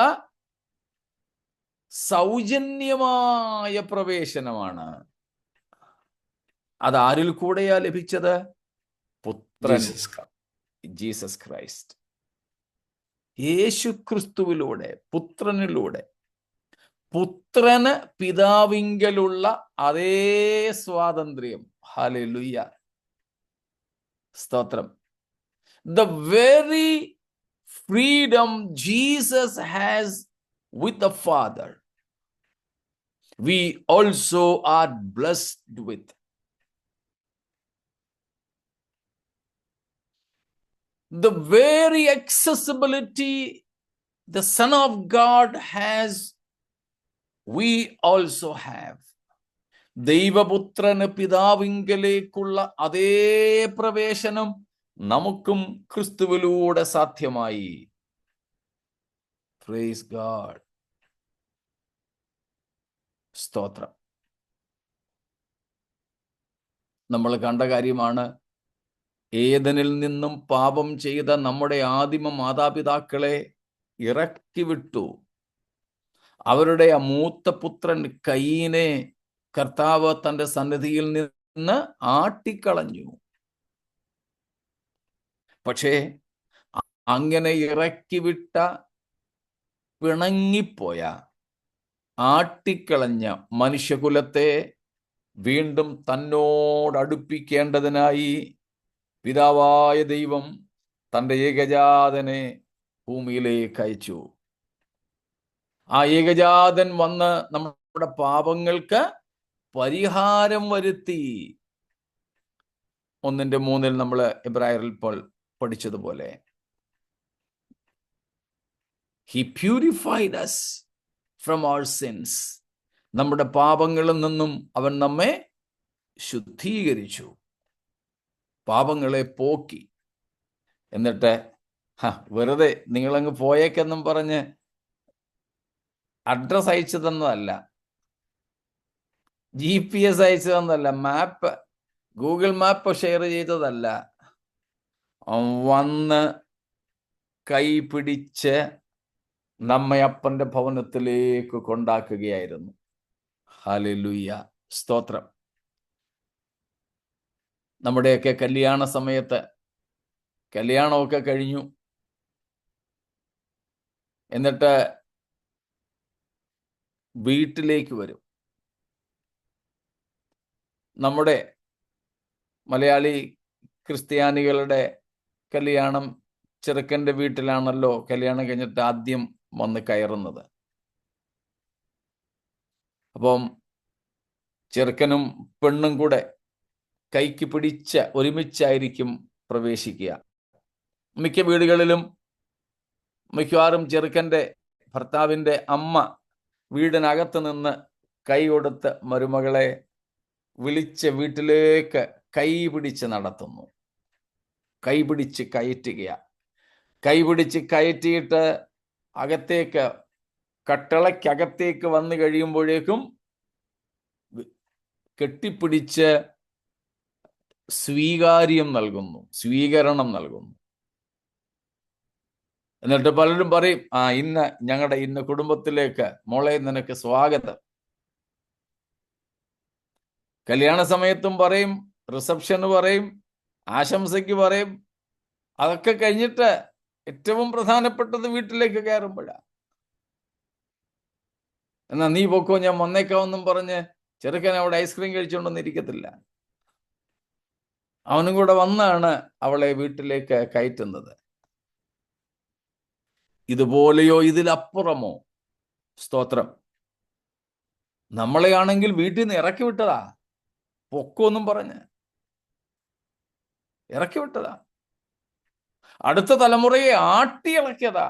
സൗജന്യമായ പ്രവേശനമാണ്. അത് ആരിൽ കൂടെയാ ലഭിച്ചത്? പുത്രൻ, ജീസസ് ക്രൈസ്റ്റ്, യേശു ക്രിസ്തുവിലൂടെ, പുത്രനിലൂടെ. പുത്രന് പിതാവിങ്കലുള്ള അതേ സ്വാതന്ത്ര്യം. ഹല്ലേലൂയ, സ്തോത്രം. The very freedom Jesus has with the Father, we also are blessed with. The very accessibility the Son of God has, we also have. ദൈവപുത്രന് പിതാവിങ്കലേക്കുള്ള അതേ പ്രവേശനം നമുക്കും ക്രിസ്തുവിലൂടെ സാധ്യമായി. പ്രൈസ് ഗോഡ്, സ്തോത്രം. നമ്മൾ കണ്ട കാര്യമാണ്, ഏദനിൽ നിന്നും പാപം ചെയ്ത നമ്മുടെ ആദിമ മാതാപിതാക്കളെ ഇറക്കി വിട്ടു. അവരുടെ ആ മൂത്ത പുത്രൻ കയീനെ കർത്താവ് തന്റെ സന്നിധിയിൽ നിന്ന് ആട്ടിക്കളഞ്ഞു. പക്ഷേ അങ്ങനെ ഇറക്കി വിട്ട, പിണങ്ങിപ്പോയ, ആട്ടിക്കളഞ്ഞ മനുഷ്യകുലത്തെ വീണ്ടും തന്നോടടുപ്പിക്കേണ്ടതിനായി പിതാവായ ദൈവം തൻ്റെ ഏകജാതനെ ഭൂമിയിലേക്ക് അയച്ചു. ആ ഏകജാതൻ വന്ന് നമ്മുടെ പാപങ്ങൾക്ക് പരിഹാരം വരുത്തി. 1:3 നമ്മൾ എബ്രായരിൽ ഇപ്പോൾ പഠിച്ചതുപോലെ, He purified us from our sins. നമ്മുടെ പാപങ്ങളിൽ നിന്നും അവൻ നമ്മെ ശുദ്ധീകരിച്ചു, പാപങ്ങളെ പോക്കി. എന്നിട്ട് വെറുതെ നിങ്ങളങ്ങ് പോയേക്കെന്നും പറഞ്ഞ് അഡ്രസ് അയച്ചു തന്നതല്ല, GPS അയച്ചു തന്നതല്ല, മാപ്പ്, ഗൂഗിൾ മാപ്പ് ഷെയർ ചെയ്തതല്ല. വന്ന് കൈ പിടിച്ച് നമ്മെ അപ്പന്റെ ഭവനത്തിലേക്ക് കൊണ്ടാക്കുകയായിരുന്നു. ഹല്ലേലൂയ, സ്തോത്രം. നമ്മുടെയൊക്കെ കല്യാണ സമയത്ത്, കല്യാണമൊക്കെ കഴിഞ്ഞു, എന്നിട്ട് വീട്ടിലേക്ക് വരും. നമ്മുടെ മലയാളി ക്രിസ്ത്യാനികളുടെ കല്യാണം ചെറുക്കൻ്റെ വീട്ടിലാണല്ലോ കല്യാണം കഴിഞ്ഞിട്ട് ആദ്യം വന്ന് കയറുന്നത്. അപ്പം ചെറുക്കനും പെണ്ണും കൂടെ കൈക്ക് ഒരുമിച്ചായിരിക്കും പ്രവേശിക്കുക. മിക്ക വീടുകളിലും മിക്കവാറും ചെറുക്കൻ്റെ ഭർത്താവിൻ്റെ അമ്മ വീടിനകത്ത് നിന്ന് കൈ കൊടുത്ത് മരുമകളെ വിളിച്ച് വീട്ടിലേക്ക് കൈ പിടിച്ച് നടത്തുന്നു. കൈ പിടിച്ച് കയറ്റുകയാണ്. കൈ പിടിച്ച് കയറ്റിയിട്ട് അകത്തേക്ക്, കട്ടളയ്ക്കകത്തേക്ക് വന്നു കഴിയുമ്പോഴേക്കും കെട്ടിപ്പിടിച്ച് സ്വീകരണം നൽകുന്നു. എന്നിട്ട് പലരും പറയും, ഞങ്ങളുടെ ഇന്ന കുടുംബത്തിലേക്ക് മോളെ നിനക്ക് സ്വാഗതം. കല്യാണ സമയത്തും പറയും, റിസപ്ഷന് പറയും, ആശംസയ്ക്ക് പറയും. അതൊക്കെ കഴിഞ്ഞിട്ട് ഏറ്റവും പ്രധാനപ്പെട്ടത് വീട്ടിലേക്ക് കയറുമ്പോഴാണ്. എന്നാ നീ പൊക്കോ, ഞാൻ വന്നേക്കാമെന്നും പറഞ്ഞ് ചെറുക്കൻ അവിടെ ഐസ്ക്രീം കഴിച്ചുകൊണ്ടൊന്നും ഇരിക്കത്തില്ല. അവനും കൂടെ വന്നാണ് അവളെ വീട്ടിലേക്ക് കയറ്റുന്നത്. ഇതുപോലെയോ ഇതിലപ്പുറമോ, സ്തോത്രം, നമ്മളെയാണെങ്കിൽ വീട്ടിൽ നിന്ന് ഇറക്കി വിട്ടതാ, പൊക്കോന്നും പറഞ്ഞ് ഇറക്കി വിട്ടതാ. അടുത്ത തലമുറയെ ആട്ടിയിളക്കിയതാ.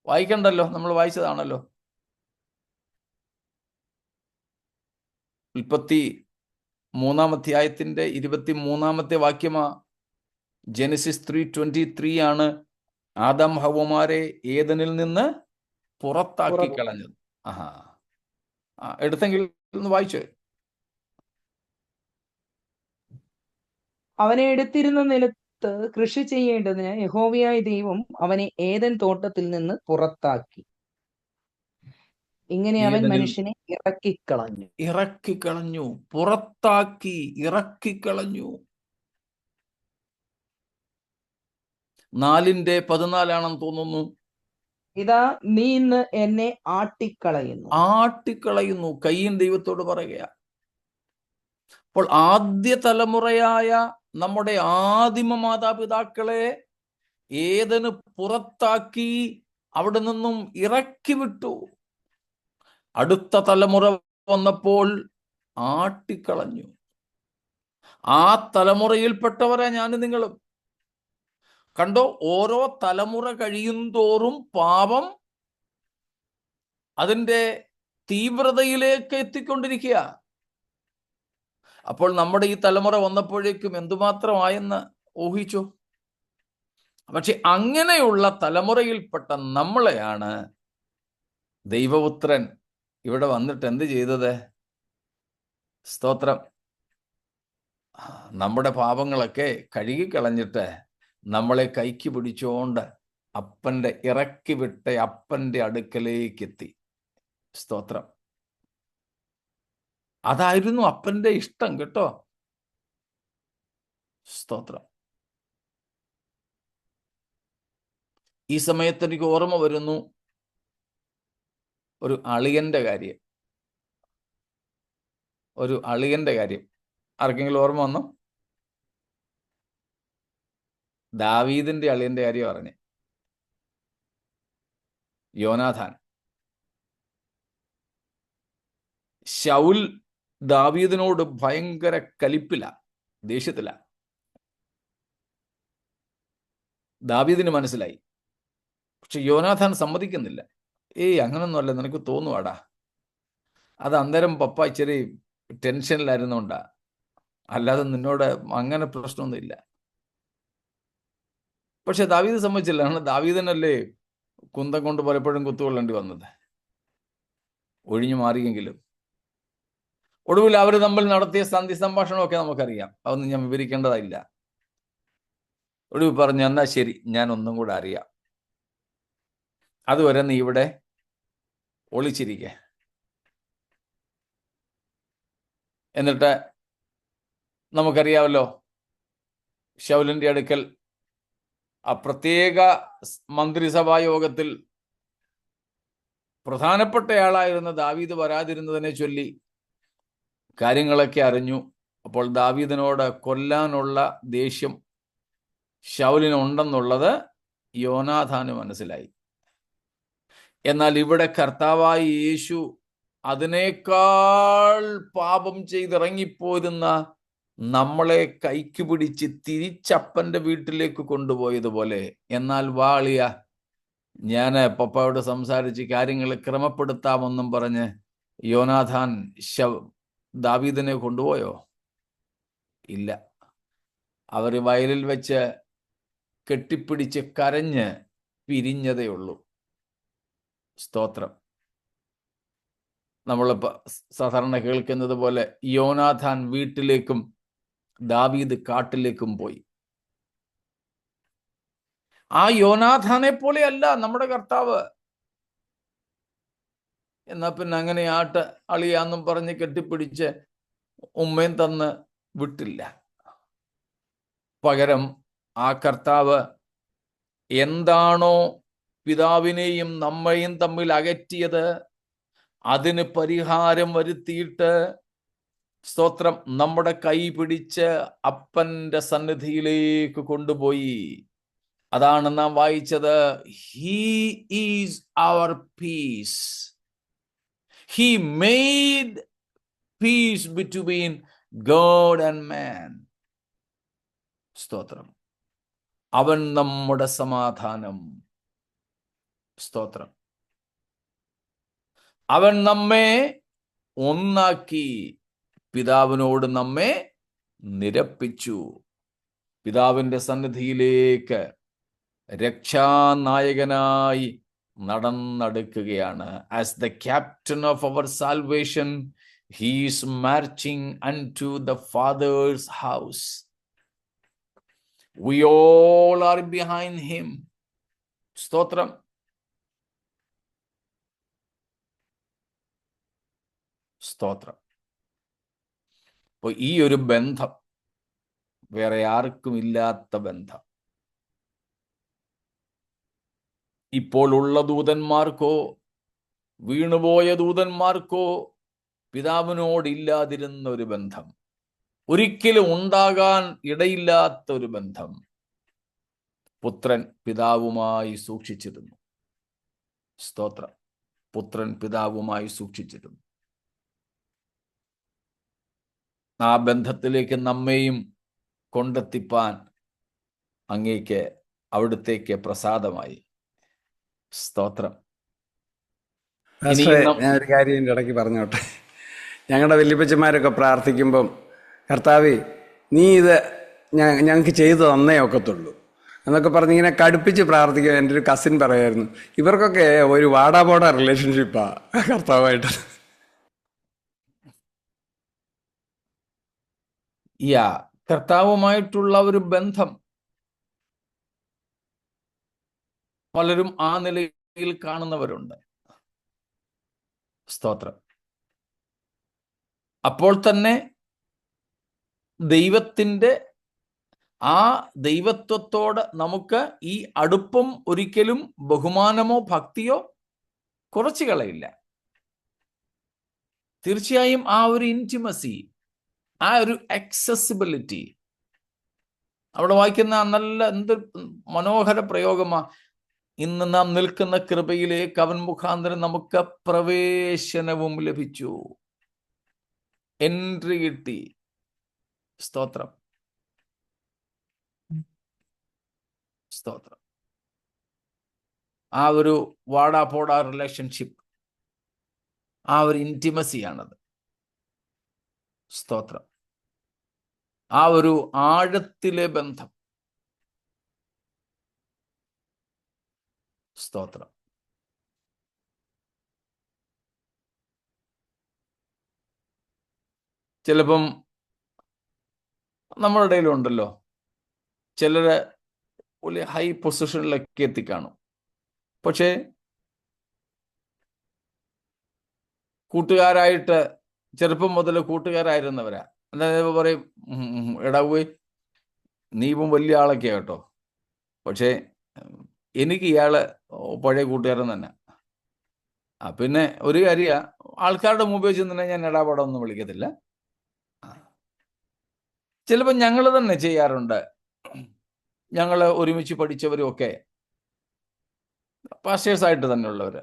വായിക്കണ്ടല്ലോ, നമ്മൾ വായിച്ചതാണല്ലോ. 33 23 വാക്യമാ. ജെനസിസ് 3:23 ആണ് ആദം ഹവ്വമാരെ ഏദനിൽ നിന്ന് പുറത്താക്കി കളഞ്ഞത്. എടുത്തെങ്കിൽ ഒന്ന് വായിച്ചു.
അവനെ എടുത്തിരുന്ന നിലത്ത് കൃഷി ചെയ്യേണ്ടതിന് യഹോവയായ ദൈവം അവനെ ഏദൻ തോട്ടത്തിൽ നിന്ന് പുറത്താക്കി. ഇങ്ങനെ അവൻ മനുഷ്യനെ
ഇറക്കിക്കളഞ്ഞു, പുറത്താക്കി, ഇറക്കിക്കളഞ്ഞു. 4:14 തോന്നുന്നു.
ഇതാ നീ ഇന്ന് എന്നെ ആട്ടിക്കളയുന്നു.
കയ്യൻ ദൈവത്തോട് പറയുക. അപ്പോൾ ആദ്യ തലമുറയായ നമ്മുടെ ആദിമ മാതാപിതാക്കളെ ഏദന് പുറത്താക്കി അവിടെ നിന്നും ഇറക്കി വിട്ടു. അടുത്ത തലമുറ വന്നപ്പോൾ ആട്ടിക്കളഞ്ഞു. ആ തലമുറയിൽപ്പെട്ടവരാ ഞാനും നിങ്ങളും. കണ്ടോ, ഓരോ തലമുറ കഴിയും തോറും പാപം അതിൻ്റെ തീവ്രതയിലേക്ക് എത്തിക്കൊണ്ടിരിക്കുക. അപ്പോൾ നമ്മുടെ ഈ തലമുറ വന്നപ്പോഴേക്കും എന്തുമാത്രമായെന്ന് ഊഹിച്ചു. പക്ഷെ അങ്ങനെയുള്ള തലമുറയിൽപ്പെട്ട നമ്മളെയാണ് ദൈവപുത്രൻ ഇവിടെ വന്നിട്ട് എന്ത് ചെയ്തത്? സ്തോത്രം, നമ്മുടെ പാപങ്ങളൊക്കെ കഴുകിക്കളഞ്ഞിട്ട് നമ്മളെ കൈക്ക് പിടിച്ചുകൊണ്ട് ഇറക്കി വിട്ട അപ്പൻ്റെ അടുക്കലേക്ക് എത്തി. സ്തോത്രം, അതായിരുന്നു അപ്പൻ്റെ ഇഷ്ടം കേട്ടോ. സ്തോത്രം. ഈ സമയത്ത് എനിക്ക് ഓർമ്മ വരുന്നു ഒരു അളിയന്റെ കാര്യം. ആർക്കെങ്കിലും ഓർമ്മ വന്നോ? ദാവീദിന്റെ അളിയന്റെ കാര്യം പറഞ്ഞു. യോനാഥാൻ. ശൗൽ ദാവീദിനോട് ഭയങ്കര കലിപ്പില, ദേഷ്യത്തില. ദാവീദിന് മനസ്സിലായി. പക്ഷെ യോനാഥാൻ സമ്മതിക്കുന്നില്ല. അങ്ങനൊന്നുമല്ല, നിനക്ക് തോന്നുവാടാ, അത് അന്നേരം പപ്പ ഇച്ചിരി ടെൻഷനിലായിരുന്നോണ്ടാ, അല്ലാതെ നിന്നോട് അങ്ങനെ പ്രശ്നമൊന്നുമില്ല. പക്ഷെ ദാവീദ് സമ്മതിച്ചില്ല. കാരണം ദാവീദിനല്ലേ കുന്തം കൊണ്ട് പലപ്പോഴും കുത്തുകൊള്ളേണ്ടി വന്നത്. ഒഴിഞ്ഞു മാറിയെങ്കിലും ഒടുവിൽ അവർ തമ്മിൽ നടത്തിയ സന്ധി സംഭാഷണമൊക്കെ നമുക്കറിയാം. അതൊന്നും ഞാൻ വിവരിക്കേണ്ടതായില്ല. ഒടുവിൽ പറഞ്ഞു, എന്നാ ശരി, ഞാൻ ഒന്നും കൂടെ അറിയാം, അതുവരെ നീ ഇവിടെ ഒളിച്ചിരിക്കെ. എന്നിട്ട് നമുക്കറിയാമല്ലോ, ശൗലിന്റെ അടുക്കൽ ആ പ്രത്യേക മന്ത്രിസഭാ യോഗത്തിൽ പ്രധാനപ്പെട്ടയാളായിരുന്ന ദാവീദ് വരാതിരുന്നതിനെ ചൊല്ലി കാര്യങ്ങളൊക്കെ അറിഞ്ഞു. അപ്പോൾ ദാവീദിനോട് കൊല്ലാനുള്ള ദേഷ്യം ശൗലിന് ഉണ്ടെന്നുള്ളത് യോനാഥാന് മനസ്സിലായി. എന്നാൽ ഇവിടെ കർത്താവായ യേശു അതിനേക്കാൾ പാപം ചെയ്തിറങ്ങിപ്പോരുന്ന നമ്മളെ കൈക്ക് പിടിച്ച് തിരിച്ചപ്പന്റെ വീട്ടിലേക്ക് കൊണ്ടുപോയതുപോലെ, എന്നാൽ വാളിയ ഞാൻ പപ്പായോട് സംസാരിച്ച് കാര്യങ്ങൾ ക്രമപ്പെടുത്താമെന്നും പറഞ്ഞ് യോനാഥാൻ ദാവീദിനെ കൊണ്ടുപോയോ? ഇല്ല. അവർ വയലിൽ വെച്ച് കെട്ടിപ്പിടിച്ച് കരഞ്ഞ് പിരിഞ്ഞതേ ഉള്ളൂ. സ്തോത്രം. നമ്മൾ സാധാരണ കേൾക്കുന്നത് പോലെ യോനാഥാൻ വീട്ടിലേക്കും ദാവീദ് കാട്ടിലേക്കും പോയി. ആ യോനാഥാനെ പോലെയല്ല നമ്മുടെ കർത്താവ്. എന്നാ പിന്നെ അങ്ങനെ അളിയാന്നും പറഞ്ഞ് കെട്ടിപ്പിടിച്ച് ഉമ്മയും തന്ന് വിട്ടില്ല. പകരം ആ കർത്താവ് എന്താണോ പിതാവിനെയും നമ്മയും തമ്മിൽ അകറ്റിയത്, അതിന് പരിഹാരം വരുത്തിയിട്ട്, സ്തോത്രം, നമ്മുടെ കൈ പിടിച്ച് അപ്പന്റെ സന്നിധിയിലേക്ക് കൊണ്ടുപോയി. അതാണ് നാം വായിച്ചത്. He is our peace. He made peace between God and man. സ്തോത്രം. അവൻ നമ്മുടെ സമാധാനം. സ്തോത്രം. അവൻ നമ്മെ ഒന്നാക്കി പിതാവിനോട് നമ്മെ നിരപ്പിച്ചു. പിതാവിന്റെ സന്നിധിയിലേക്ക് രക്ഷാനായകനായി നടന്നെടുക്കുകയാണ്. As the captain of our salvation, he is marching unto the father's house. We all are behind him. സ്തോത്രം. സ്തോത്രം. അപ്പോൾ ഈ ഒരു ബന്ധം വേറെ ആർക്കും ഇല്ലാത്ത ബന്ധം. ഇപ്പോൾ ഉള്ള ദൂതന്മാർക്കോ വീണുപോയ ദൂതന്മാർക്കോ പിതാവിനോടില്ലാതിരുന്ന ഒരു ബന്ധം, ഒരിക്കലും ഉണ്ടാകാൻ ഇടയില്ലാത്ത ഒരു ബന്ധം പുത്രൻ പിതാവുമായി സൂക്ഷിച്ചിരുന്നു. സ്തോത്രം. പുത്രൻ പിതാവുമായി സൂക്ഷിച്ചിരുന്നു. ആ ബന്ധത്തിലേക്ക് നമ്മെയും കൊണ്ടെത്തിപ്പാൻ അങ്ങേക്ക് അവിടുത്തേക്ക് പ്രസാദമായി. സ്തോത്രം.
ഞാൻ ഒരു കാര്യം എൻ്റെ ഇടയ്ക്ക് പറഞ്ഞോട്ടെ. ഞങ്ങളുടെ വല്യപ്പച്ചന്മാരൊക്കെ പ്രാർത്ഥിക്കുമ്പം, കർത്താവേ നീ ഇത് ഞങ്ങൾക്ക് ചെയ്തു തന്നേ ഒക്കത്തുള്ളൂ എന്നൊക്കെ പറഞ്ഞ് ഇങ്ങനെ കടുപ്പിച്ച് പ്രാർത്ഥിക്കുക. എൻ്റെ ഒരു കസിൻ പറയായിരുന്നു, ഇവർക്കൊക്കെ ഒരു വാടാപോടാ റിലേഷൻഷിപ്പാ കർത്താവായിട്ട്.
കർത്താവുമായിട്ടുള്ള ഒരു ബന്ധം പലരും ആ നിലയിൽ കാണുന്നവരുണ്ട്. സ്തോത്രം. അപ്പോൾ തന്നെ ദൈവത്തിൻ്റെ ആ ദൈവത്വത്തോട് നമുക്ക് ഈ അടുപ്പം ഒരിക്കലും ബഹുമാനമോ ഭക്തിയോ കുറച്ചു കളയില്ല. തീർച്ചയായും ആ ഒരു ഇൻറ്റിമസി, ആ ഒരു ആക്സസിബിലിറ്റി, അവിടെ വായിക്കുന്ന നല്ല എന്ത് മനോഹര പ്രയോഗമാ. ഇന്ന് നാം നിൽക്കുന്ന കൃപയിലേക്ക് അവൻ മുഖാന്തരം നമുക്ക് പ്രവേശനവും ലഭിച്ചു, എൻട്രി കിട്ടി. സ്തോത്രം. സ്തോത്രം. ആ ഒരു വാടാ പോടാ റിലേഷൻഷിപ്പ്, ആ ഒരു ഇൻറ്റിമസിയാണത്. സ്തോത്രം. ആ ഒരു ആഴത്തിലെ ബന്ധം. സ്തോത്രം. ചിലപ്പം നമ്മുടെ ഇടയിലുണ്ടല്ലോ ചിലര് വലിയ ഹൈ പൊസിഷനിലൊക്കെ എത്തിക്കാണും, പക്ഷേ കൂട്ടുകാരായിട്ട് ചെറുപ്പം മുതൽ കൂട്ടുകാരായിരുന്നവരാ. അതായത് പറയും, എടാ പോയി നീ ഇപ്പം വലിയ ആളൊക്കെയാ കേട്ടോ, പക്ഷേ എനിക്ക് ഇയാള് പഴയ കൂട്ടുകാരൻ തന്നെ. പിന്നെ ഒരു കാര്യ, ആൾക്കാരുടെ മുമ്പ് വെച്ച് തന്നെ ഞാൻ ഇടാപാടം ഒന്നും വിളിക്കത്തില്ല. ചിലപ്പോൾ ഞങ്ങൾ തന്നെ ചെയ്യാറുണ്ട്. ഞങ്ങൾ ഒരുമിച്ച് പഠിച്ചവരും ഒക്കെ പാസ്റ്റേഴ്സായിട്ട് തന്നെയുള്ളവർ.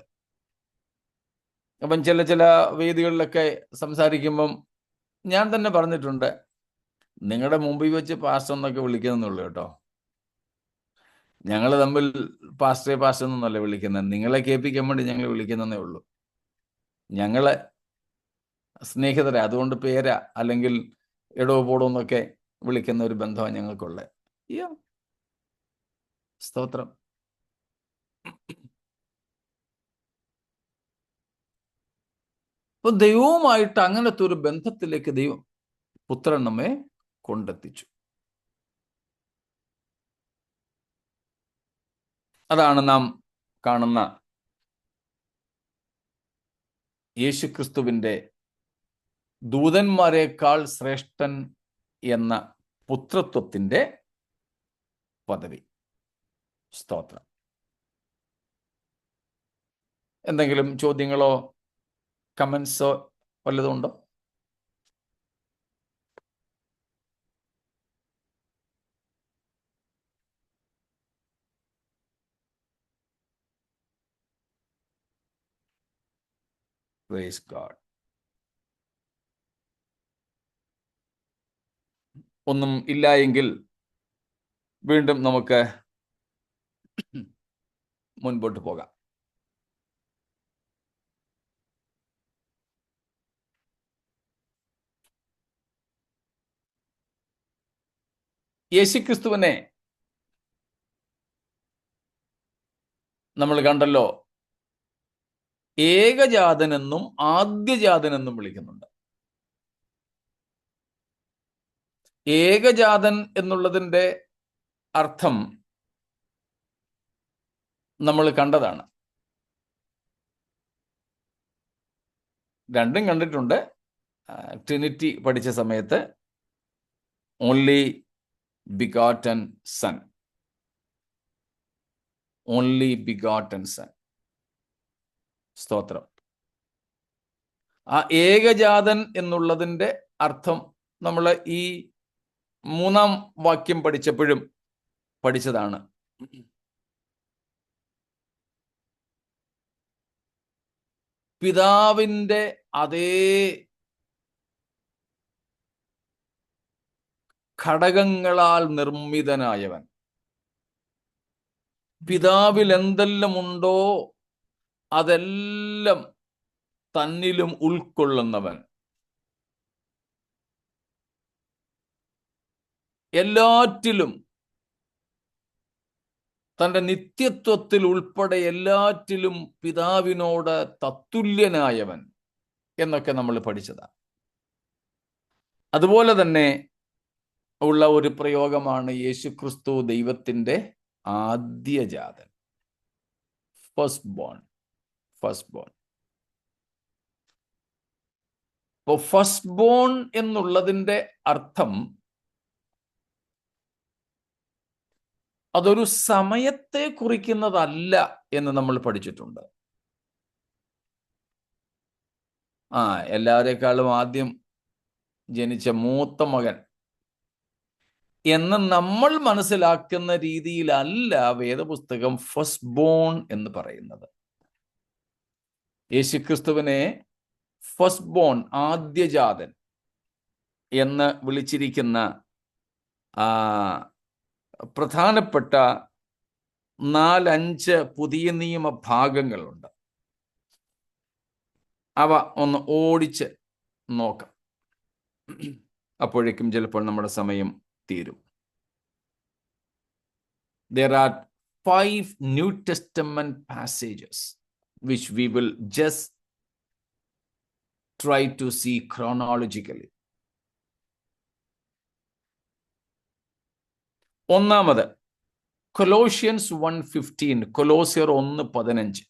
അപ്പം ചില വേദികളിലൊക്കെ സംസാരിക്കുമ്പം ഞാൻ തന്നെ പറഞ്ഞിട്ടുണ്ട്, നിങ്ങളുടെ മുമ്പിൽ വെച്ച് പാസ്റ്റർ എന്നൊക്കെ വിളിക്കുന്നുള്ളൂ കേട്ടോ. ഞങ്ങൾ തമ്മിൽ പാസ്റ്റർ എന്നൊന്നല്ല വിളിക്കുന്നത്, നിങ്ങളെ കേൾപ്പിക്കാൻ വേണ്ടി ഞങ്ങൾ വിളിക്കുന്നതേ ഉള്ളൂ. ഞങ്ങളെ സ്നേഹിതരെ, അതുകൊണ്ട് പേര അല്ലെങ്കിൽ എടോ പോടോ എന്നൊക്കെ വിളിക്കുന്ന ഒരു ബന്ധമാണ് ഞങ്ങൾക്കുള്ളത്. സ്തോത്രം. അപ്പൊ ദൈവവുമായിട്ട് അങ്ങനത്തെ ഒരു ബന്ധത്തിലേക്ക് ദൈവം പുത്രൻ നമ്മെ കൊണ്ടെത്തിച്ചു. അതാണ് നാം കാണുന്ന യേശുക്രിസ്തുവിൻ്റെ ദൂതന്മാരെക്കാൾ ശ്രേഷ്ഠൻ എന്ന പുത്രത്വത്തിൻ്റെ പദവി. സ്തോത്രം. എന്തെങ്കിലും ചോദ്യങ്ങളോ കമൻസോ വല്ലതും ഉണ്ടോ? Praise God. ഒന്നും ഇല്ല എങ്കിൽ വീണ്ടും നമുക്ക് മുൻപോട്ട് പോകാം. യേശുക്രിസ്തുവിനെ നമ്മൾ കണ്ടല്ലോ, ഏകജാതനെന്നും ആദ്യജാതനെന്നും വിളിക്കുന്നുണ്ട്. ഏകജാതൻ എന്നുള്ളതിൻ്റെ അർത്ഥം നമ്മൾ കണ്ടതാണ്. രണ്ടും കണ്ടിട്ടുണ്ട്. ട്രിനിറ്റി പഠിച്ച സമയത്ത് only begotten sun, only begotten sun. സ്തോത്രം. ആ ഏകജാതൻ എന്നുള്ളതിൻ്റെ അർത്ഥം നമ്മൾ ഈ മൂന്നാം വാക്യം പഠിച്ചപ്പോഴും പഠിച്ചതാണ്. പിതാവിൻ്റെ അതേ ഘടകങ്ങളാൽ നിർമ്മിതനായവൻ, പിതാവിൽ എന്തെല്ലാം ഉണ്ടോ അതെല്ലാം തന്നിലും ഉൾക്കൊള്ളുന്നവൻ, എല്ലാറ്റിലും തൻ്റെ നിത്യത്വത്തിൽ ഉൾപ്പെടെ എല്ലാറ്റിലും പിതാവിനോട് തത്തുല്യനായവൻ എന്നൊക്കെ നമ്മൾ പഠിച്ചതാണ്. അതുപോലെ തന്നെ ഉള്ള ഒരു പ്രയോഗമാണ് യേശുക്രിസ്തു ദൈവത്തിൻ്റെ ആദ്യജാതൻ, ഫസ്റ്റ് ബോൺ. First bone. അപ്പോൾ ഫസ്റ്റ് ബോൺ എന്നുള്ളതിൻ്റെ അർത്ഥം അതൊരു സമയത്തെ കുറിക്കുന്നതല്ല എന്ന് നമ്മൾ പഠിച്ചിട്ടുണ്ട്. എല്ലാവരെക്കാളും ആദ്യം ജനിച്ച മൂത്ത മകൻ എന്ന് നമ്മൾ മനസ്സിലാക്കുന്ന രീതിയിലല്ല വേദപുസ്തകം ഫസ്റ്റ് ബോൺ എന്ന് പറയുന്നത്. യേശുക്രിസ്തുവിനെ ഫസ്റ്റ് ബോൺ, ആദ്യജാതൻ എന്ന് വിളിച്ചിരിക്കുന്ന പ്രധാനപ്പെട്ട 4-5 പുതിയ നിയമ ഭാഗങ്ങളുണ്ട്. അവ ഒന്ന് ഓടിച്ച് നോക്കാം. അപ്പോഴേക്കും ചിലപ്പോൾ നമ്മുടെ സമയം തീരും. There are 5 New Testament passages which we will just try to see chronologically. ഒന്നാമത് Colossians 1:15, കൊലോസ്യർ 1:15.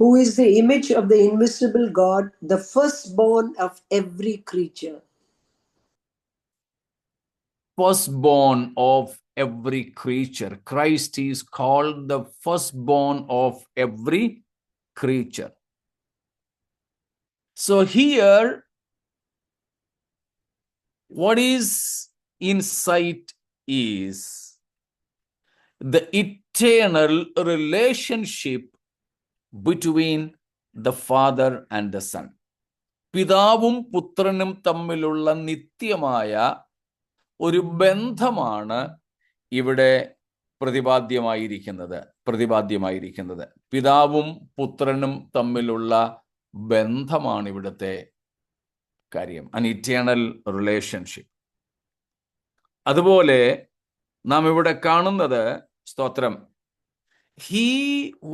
Who is the image of the invisible God, the firstborn of every creature.
Firstborn of every creature. Christ is called the firstborn of every creature. So here What is insight is the eternal relationship between the Father and the Son. പിതാവും പുത്രനും തമ്മിലുള്ള നിത്യമായ ഒരു ബന്ധമാണ് ഇവിടെ പ്രതിപാദ്യമായിരിക്കുന്നത്. പിതാവും പുത്രനും തമ്മിലുള്ള ബന്ധമാണ് ഇവിടുത്തെ കാര്യം, an eternal relationship. അതുപോലെ നാം ഇവിടെ കാണുന്നത്, സ്തോത്രം, he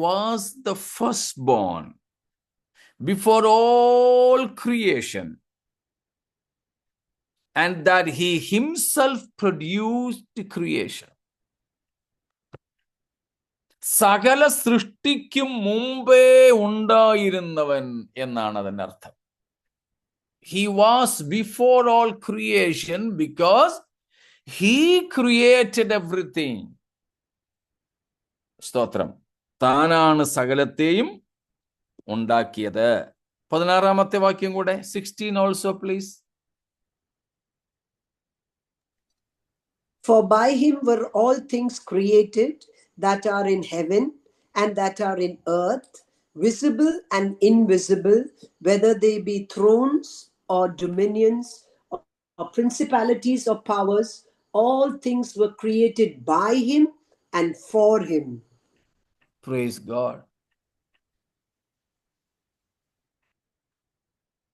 was the firstborn before all creation, and that he himself produced creation. സകല സൃഷ്ടിക്കും മുമ്പേ ഉണ്ടായിരുന്നവൻ എന്നാണ് അതിന്റെ അർത്ഥം. He was before all creation because he created everything. സ്തോത്രം, താനാണ് സകലത്തെയും ഉണ്ടാക്കിയത്. 16-ാമത്തെ വാക്യം കൂടെ, 16 also please.
For by him were all things created that are in heaven and that are in earth, visible and invisible, whether they be thrones or dominions or principalities or powers. All things were created by him and for him.
Praise God.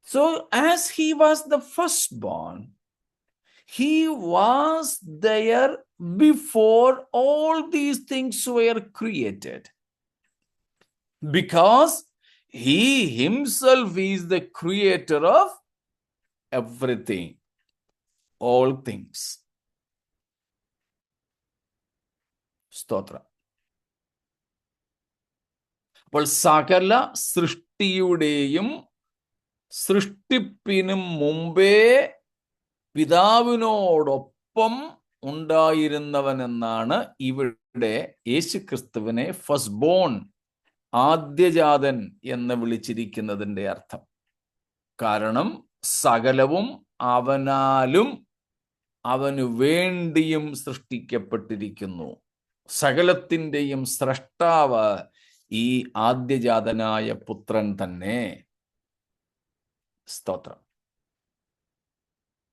So as he was the firstborn, he was there before all these things were created, because he himself is the creator of everything, all things. സ്തോത്രം. അപ്പോൾ സകല സൃഷ്ടിയുടെയും സൃഷ്ടിപ്പിനും മുമ്പേ പിതാവിനോടൊപ്പം ഉണ്ടായിരുന്നവൻ എന്നാണ് ഇവിടെ യേശുക്രിസ്തുവിനെ first bone, ആദ്യജാതൻ എന്ന് വിളിച്ചിരിക്കുന്നതിൻ്റെ അർത്ഥം. കാരണം സകലവും അവനാലും അവനു വേണ്ടിയും സൃഷ്ടിക്കപ്പെട്ടിരിക്കുന്നു. സകലത്തിൻ്റെയും സ്രഷ്ടാവ് ഈ ആദ്യജാതനായ പുത്രൻ തന്നെ. സ്തോത്രം.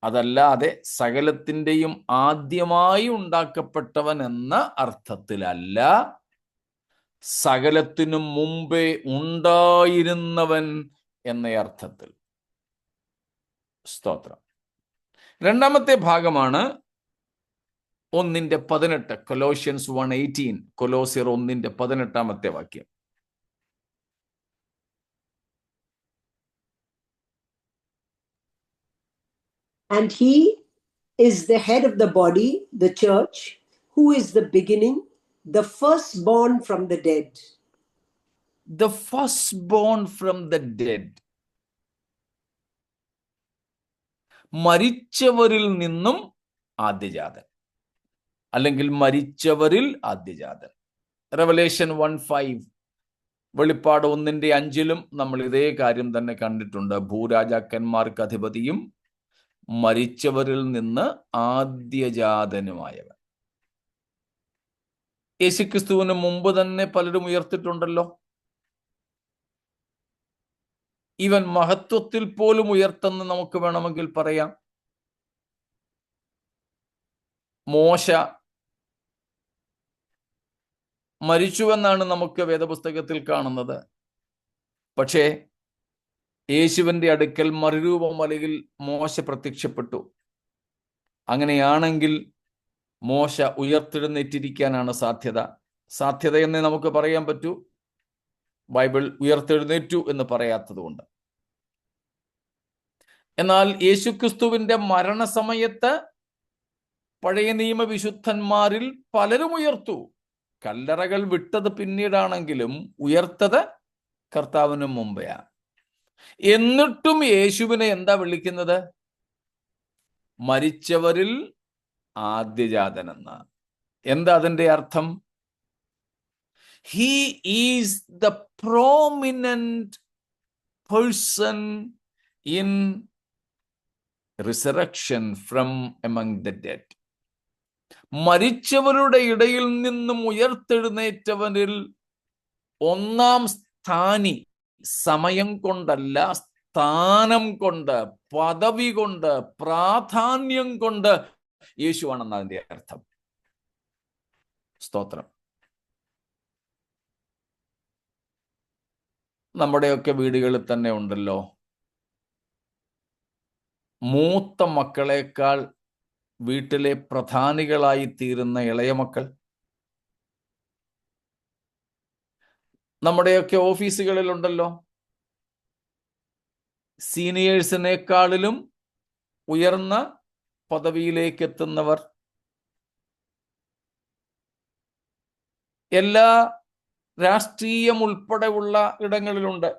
അതല്ലാതെ സകലത്തിൻ്റെയും ആദ്യമായി ഉണ്ടാക്കപ്പെട്ടവൻ എന്ന അർത്ഥത്തിലല്ല, സകലത്തിനും മുമ്പേ ഉണ്ടായിരുന്നവൻ എന്ന അർത്ഥത്തിൽ. സ്തോത്രം. രണ്ടാമത്തെ ഭാഗമാണ് 1:18, കൊലോഷ്യൻസ് 1:18, കൊലോസ്യർ 1:18 വാക്യം.
And he is the head of the body, the church, who is the beginning, the firstborn from the dead.
The firstborn from the dead. മരിച്ചവരിൽ നിന്നും ആദ്യജാതൻ, അല്ലെങ്കിൽ മരിച്ചവരിൽ ആദ്യജാതൻ. റെവലേഷൻ 1:5, വെളിപ്പാട് 1:5 നമ്മൾ ഇതേ കാര്യം തന്നെ കണ്ടിട്ടുണ്ട്. ഭൂരാജാക്കന്മാർക്ക് അധിപതിയും മരിച്ചവരിൽ നിന്ന് ആദ്യജാതനുമായവൻ. യേശുക്രിസ്തുവിന് മുമ്പ് തന്നെ പലരും ഉയർത്തിട്ടുണ്ടല്ലോ. ഇവൻ മഹത്വത്തിൽ പോലും ഉയർത്തെന്ന് നമുക്ക് വേണമെങ്കിൽ പറയാം. മോശ മരിച്ചുവെന്നാണ് നമുക്ക് വേദപുസ്തകത്തിൽ കാണുന്നത്. പക്ഷേ യേശുവിൻ്റെ അടുക്കൽ മറുരൂപമലയിൽ മോശ പ്രത്യക്ഷപ്പെട്ടു. അങ്ങനെയാണെങ്കിൽ മോശ ഉയർത്തെഴുന്നേറ്റിരിക്കാനാണ് സാധ്യതയെന്നേ നമുക്ക് പറയാൻ പറ്റൂ. ബൈബിൾ ഉയർത്തെഴുന്നേറ്റു എന്ന് പറയാത്തതുകൊണ്ട്. എന്നാൽ യേശുക്രിസ്തുവിന്റെ മരണസമയത്ത് പഴയ നിയമ വിശുദ്ധന്മാരിൽ പലരും ഉയർത്തു. കല്ലറകൾ വിട്ടത് പിന്നീടാണെങ്കിലും ഉയർത്തത് കർത്താവിന് മുമ്പെയാണ്. എന്നിട്ടും യേശുവിനെ എന്താ വിളിക്കുന്നത്? മരിച്ചവരിൽ ആദ്യജാതനെന്ന്. എന്താ അതിന്റെ അർത്ഥം? He is the prominent person in resurrection from among the dead. മരിച്ചവരുടെ ഇടയിൽ നിന്നും ഉയർത്തെഴുന്നേറ്റവരിൽ ഒന്നാം സ്ഥാനി സമയം കൊണ്ടല്ല, സ്ഥാനം കൊണ്ട്, പദവി കൊണ്ട്, പ്രാധാന്യം കൊണ്ട് യേശുവാണെന്ന് അതിന്റെ അർത്ഥം. സ്തോത്രം. നമ്മുടെയൊക്കെ വീടുകളിൽ തന്നെ ഉണ്ടല്ലോ മൂത്ത മക്കളെക്കാൾ വീട്ടിലെ പ്രധാനികളായി തീരുന്ന ഇളയ മക്കൾ. നമ്മുടെയൊക്കെ ഓഫീസുകളിലുണ്ടല്ലോ സീനിയേഴ്സിനേക്കാളിലും ഉയർന്ന പദവിയിലേക്ക് എത്തുന്നവർ. എല്ലാ രാഷ്ട്രീയം ഉൾപ്പെടെയുള്ള ഇടങ്ങളിലുണ്ട്.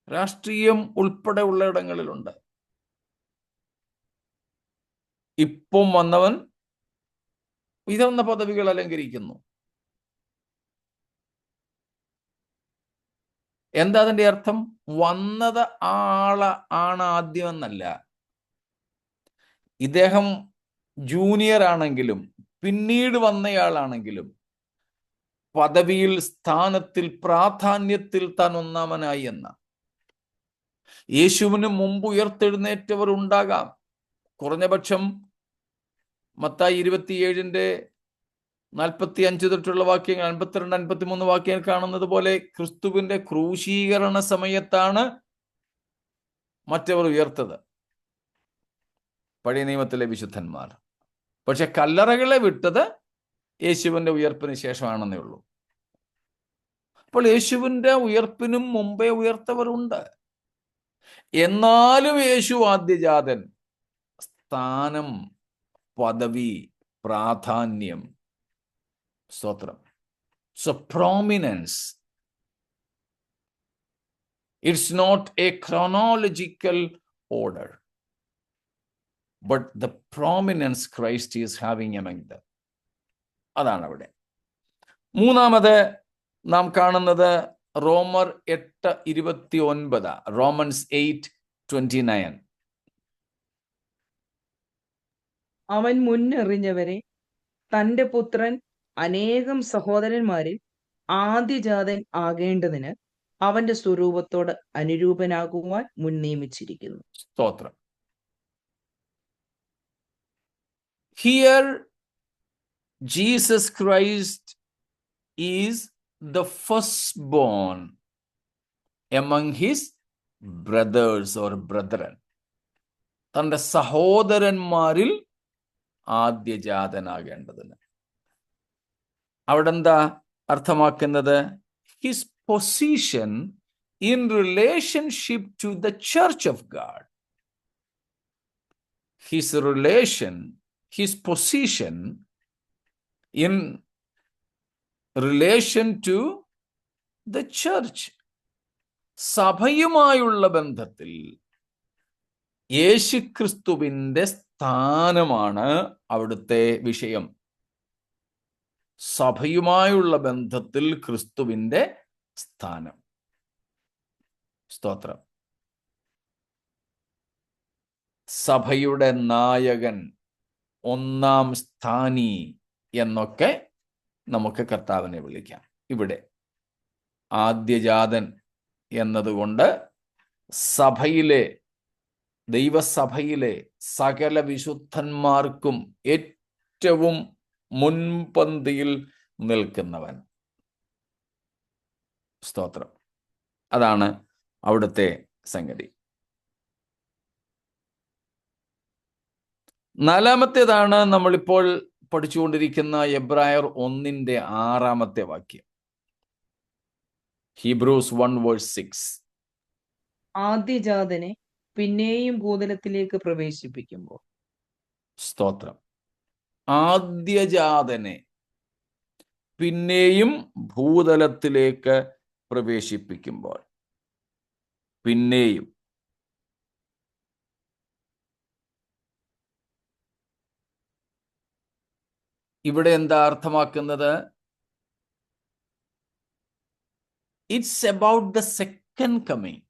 രാഷ്ട്രീയം ഉൾപ്പെടെയുള്ള ഇടങ്ങളിലുണ്ട്. ഇപ്പം വന്നവൻ ഉയർന്ന പദവികൾ അലങ്കരിക്കുന്നു. എന്താ അതിന്റെ അർത്ഥം? വന്നത് ആണ് ആദ്യം എന്നല്ല. ഇദ്ദേഹം ജൂനിയർ ആണെങ്കിലും പിന്നീട് വന്നയാളാണെങ്കിലും പദവിയിൽ, സ്ഥാനത്തിൽ, പ്രാധാന്യത്തിൽ താൻ ഒന്നാമനായി എന്ന. യേശുവിന് മുമ്പ് ഉയർത്തെഴുന്നേറ്റവർ ഉണ്ടാകാം. കുറഞ്ഞപക്ഷം മത്തായി 27:45 തൊട്ടുള്ള വാക്യങ്ങൾ, 52-53 വാക്യങ്ങൾ കാണുന്നത് പോലെ ക്രിസ്തുവിന്റെ ക്രൂശീകരണ സമയത്താണ് മറ്റവർ ഉയർത്തത്, പഴയ നിയമത്തിലെ വിശുദ്ധന്മാർ. പക്ഷെ കല്ലറകളെ വിട്ടത് യേശുവിന്റെ ഉയർപ്പിന് ശേഷമാണെന്നേ ഉള്ളൂ. അപ്പോൾ യേശുവിന്റെ ഉയർപ്പിനും മുമ്പേ ഉയർത്തവരുണ്ട്. എന്നാലും യേശു ആദ്യജാതൻ. സ്ഥാനം, പദവി, പ്രാധാന്യം. സ്തോത്രം. So prominence. It's not a chronological order, but the prominence Christ is having among them. അതാണ് അവിടെ. മൂന്നാമത് നാം കാണുന്നത് റോമർ 8:29, റോമൻസ് 8:29.
അവൻ മുന്നറിഞ്ഞവരെ തന്റെ പുത്രൻ അനേകം സഹോദരന്മാരിൽ ആദ്യജാതൻ ആകേണ്ടതിന് അവന്റെ സ്വരൂപത്തോട് അനുരൂപനാകുവാൻ മുൻ നിയമിച്ചിരിക്കുന്നു.
സ്തോത്രം. Here Jesus Christ is the firstborn among his brothers or brethren. തന്റെ സഹോദരന്മാരിൽ ആദ്യജാതനാകേണ്ടതിന്. അവിടെ എന്താ അർത്ഥമാക്കുന്നത്? His position in relationship to the church of God. His relation, his position in relation to the church. സഭയുമായുള്ള ബന്ധത്തിൽ യേശുക്രിസ്തുവിന്റെ സ്ഥാനമാണ് അവിടുത്തെ വിഷയം. സഭയുമായുള്ള ബന്ധത്തിൽ ക്രിസ്തുവിന്റെ സ്ഥാനം. സ്തോത്രം. സഭയുടെ നായകൻ, ഒന്നാം സ്ഥാനി എന്നൊക്കെ നമുക്ക് കർത്താവിനെ വിളിക്കാം. ഇവിടെ ആദ്യജാതൻ എന്നതുകൊണ്ട് സഭയിലെ, ദൈവസഭയിലെ സകല വിശുദ്ധന്മാർക്കും ഏറ്റവും മുൻപന്തിയിൽ നിൽക്കുന്നവൻ. സ്തോത്രം. അതാണ് അവിടുത്തെ സംഗതി. നാലാമത്തേതാണ് നമ്മളിപ്പോൾ പഠിച്ചുകൊണ്ടിരിക്കുന്ന എബ്രായർ 1:6 വാക്യം. ഹീബ്രൂസ് 1:6.
ആദ്യജാതനെ പിന്നെയും ഭൂതലത്തിലേക്ക് പ്രവേശിപ്പിക്കുമ്പോൾ.
സ്തോത്രം. ആദ്യജാതനെ പിന്നെയും ഭൂതലത്തിലേക്ക് പ്രവേശിപ്പിക്കുമ്പോൾ. പിന്നെയും. ഇവിടെ എന്താ അർത്ഥമാക്കുന്നത്? It's about the second coming.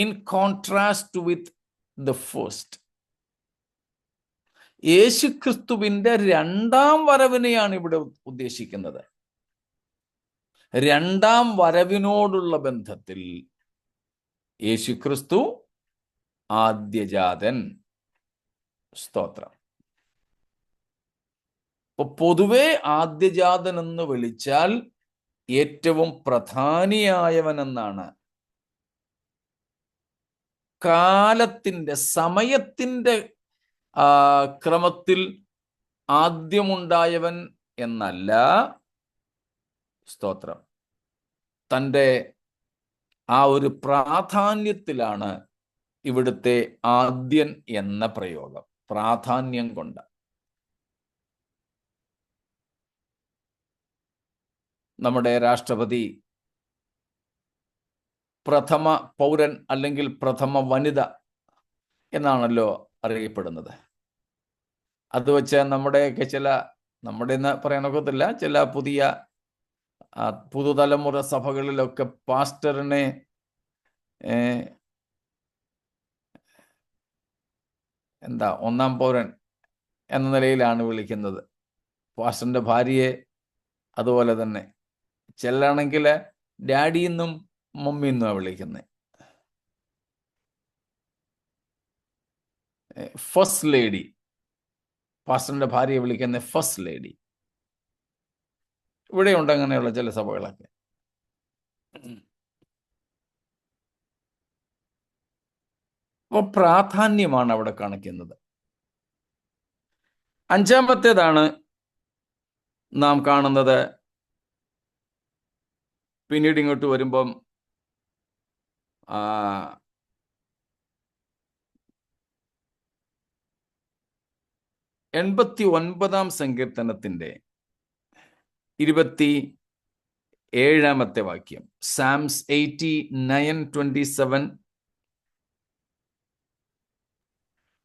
in contrast with the first. യേശുക്രിസ്തുവിന്റെ രണ്ടാം വരവിനെയാണ് ഇവിടെ ഉദ്ദേശിക്കുന്നത്. രണ്ടാം വരവിനോടുള്ള ബന്ധത്തിൽ യേശുക്രിസ്തു ആദ്യജാതൻ. സ്തോത്രം. പൊതുവെ ആദ്യജാതൻ എന്ന് വിളിച്ചാൽ ഏറ്റവും പ്രധാനിയായവൻ എന്നാണ്. കാലത്തിന്റെ സമയത്തിന്റെ ക്രമത്തിൽ ആദ്യമുണ്ടായവൻ എന്നല്ല. സ്തോത്രം. തൻ്റെ ആ ഒരു പ്രാധാന്യത്തിലാണ് ഇവിടുത്തെ ആദ്യൻ എന്ന പ്രയോഗം. പ്രാധാന്യം കൊണ്ട്. നമ്മുടെ രാഷ്ട്രപതി പ്രഥമ പൗരൻ അല്ലെങ്കിൽ പ്രഥമ വനിത എന്നാണല്ലോ അറിയപ്പെടുന്നത്. അത് വെച്ച് നമ്മുടെയൊക്കെ നമ്മുടെ എന്ന് പറയാനൊക്കത്തില്ല, ചില പുതുതലമുറ സഭകളിലൊക്കെ പാസ്റ്ററിനെ ഒന്നാം പൗരൻ എന്ന നിലയിലാണ് വിളിക്കുന്നത്. പാസ്റ്ററിന്റെ ഭാര്യയെ അതുപോലെ തന്നെ. ചിലരാണെങ്കിൽ ഡാഡിന്നും മമ്മിന്നുമാണ് വിളിക്കുന്നത്. ഫസ്റ്റ് ലേഡി, പാസ്റ്ററിന്റെ ഭാര്യയെ വിളിക്കുന്ന ഫസ്റ്റ് ലേഡി. ഇവിടെയുണ്ട് അങ്ങനെയുള്ള ചില സഭകളൊക്കെ. അപ്പോൾ പ്രാധാന്യമാണ് അവിടെ കാണിക്കുന്നത്. അഞ്ചാമത്തേതാണ് നാം കാണുന്നത്. പിന്നീട് ഇങ്ങോട്ട് വരുമ്പം 89 സങ്കീർത്തനത്തിന്റെ 27 വാക്യം. സാംസ് 89:27.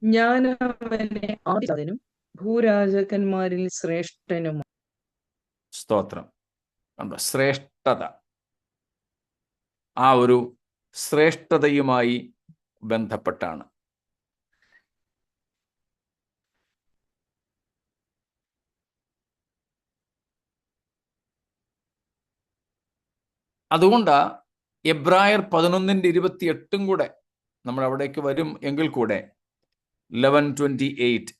ഞാൻ അവനെ ആദ്യജാതനും ഭൂരാജാക്കന്മാരിൽ ശ്രേഷ്ഠനും.
സ്തോത്രം. ശ്രേഷ്ഠത, ആ ഒരു ശ്രേഷ്ഠതയുമായി ബന്ധപ്പെട്ടാണ്. അതുകൊണ്ട് എബ്രായർ 11:28 കൂടെ നമ്മൾ അവിടേക്ക് വരും എങ്കിൽ കൂടെ 11:28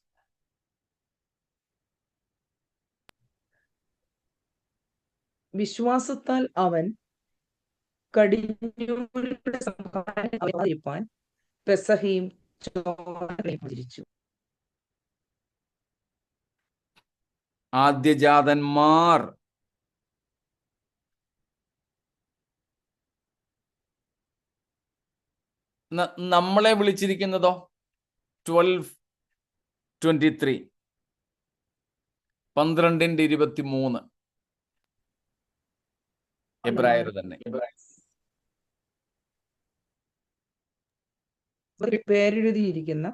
വിശ്വാസത്താൽ അവൻ കടിഞ്ഞൂലുകളുടെ സംഹാരം അറിയിപ്പാൻ പെസഹയും ചോരയും ആചരിച്ചു.
ആദ്യജാതന്മാർ നമ്മളെ വിളിച്ചിരിക്കുന്നതോ 12:23 12:23 എബ്രായർ തന്നെ.
പേരെഴുതിയിരിക്കുന്ന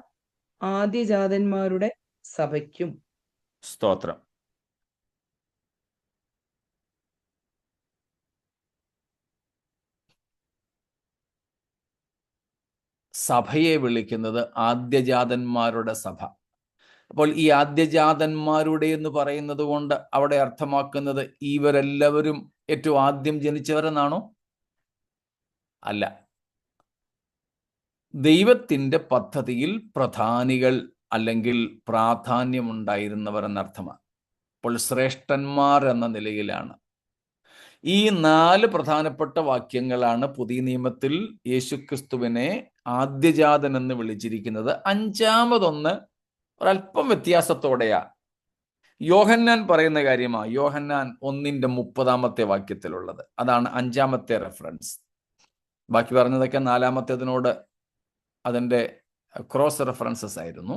ആദ്യജാതന്മാരുടെ സഭയ്ക്കും.
സ്തോത്രം. സഭയെ വിളിക്കുന്നത് ആദ്യജാതന്മാരുടെ സഭ. അപ്പോൾ ഈ ആദ്യജാതന്മാരുടെ എന്ന് പറയുന്നത് കൊണ്ട് അവിടെ അർത്ഥമാക്കുന്നത് ഇവരെല്ലാവരും ഏറ്റവും ആദ്യം ജനിച്ചവരെന്നാണോ? അല്ല. ദൈവത്തിൻ്റെ പദ്ധതിയിൽ പ്രധാനികൾ അല്ലെങ്കിൽ പ്രാധാന്യമുണ്ടായിരുന്നവർ എന്നർത്ഥമാണ്. അപ്പോൾ ശ്രേഷ്ഠന്മാർ എന്ന നിലയിലാണ്. ഈ 4 പ്രധാനപ്പെട്ട വാക്യങ്ങളാണ് പുതിയ നിയമത്തിൽ യേശുക്രിസ്തുവിനെ ആദ്യജാതൻ എന്ന് വിളിച്ചിരിക്കുന്നത്. അഞ്ചാമതൊന്ന് ഒരല്പം വ്യത്യാസത്തോടെയാ യോഹന്നാൻ പറയുന്ന കാര്യമാണ്. യോഹന്നാൻ 1:30 വാക്യത്തിലുള്ളത്. അതാണ് അഞ്ചാമത്തെ റെഫറൻസ്. ബാക്കി പറഞ്ഞതൊക്കെ നാലാമത്തേതിനോട് അതിൻ്റെ ക്രോസ് റെഫറൻസസ് ആയിരുന്നു.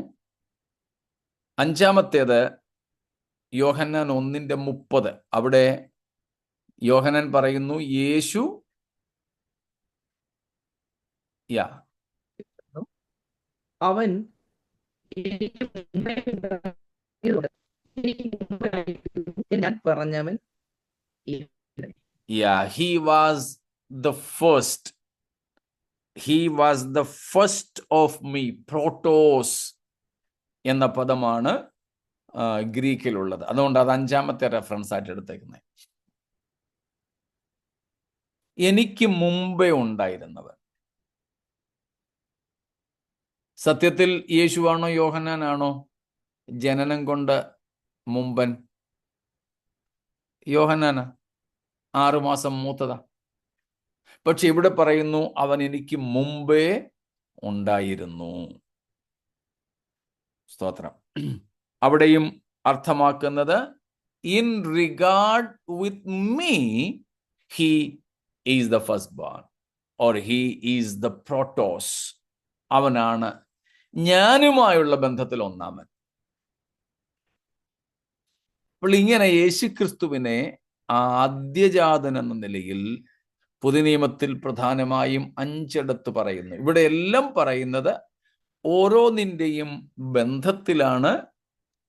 അഞ്ചാമത്തേത് യോഹന്നാൻ 1:30. അവിടെ യോഹന്നാൻ പറയുന്നു യേശു
അവൻ ഞാൻ പറഞ്ഞവൻ.
he was the first. He was the first of me. പ്രോട്ടോസ് എന്ന പദമാണ് ഗ്രീക്കിലുള്ളത്. അതുകൊണ്ട് അത് 5ാമത്തെ റെഫറൻസ് ആയിട്ട് എടുത്തേക്കുന്നത്. എനിക്ക് മുമ്പേ ഉണ്ടായിരുന്നവൻ. സത്യത്തിൽ യേശുവാണോ യോഹന്നാനാണോ ജനനം കൊണ്ട് മുമ്പൻ? യോഹന്നാന 6 മാസം മൂത്തതാ. പക്ഷെ ഇവിടെ പറയുന്നു അവൻ എനിക്ക് മുമ്പേ ഉണ്ടായിരുന്നു. സ്തോത്രം. അവിടെയും അർത്ഥമാക്കുന്നത് in regard with me he is the first born or he is the പ്രോട്ടോസ്. അവനാണ് ഞാനുമായുള്ള ബന്ധത്തിൽ ഒന്നാമൻ. അപ്പോൾ ഇങ്ങനെ യേശുക്രിസ്തുവിനെ ആദ്യജാതൻ എന്ന നിലയിൽ പുതിയ നിയമത്തിൽ പ്രധാനമായും 5 പറയുന്നു. ഇവിടെ എല്ലാം പറയുന്നത് ഓരോന്നിൻ്റെയും ബന്ധത്തിലാണ്.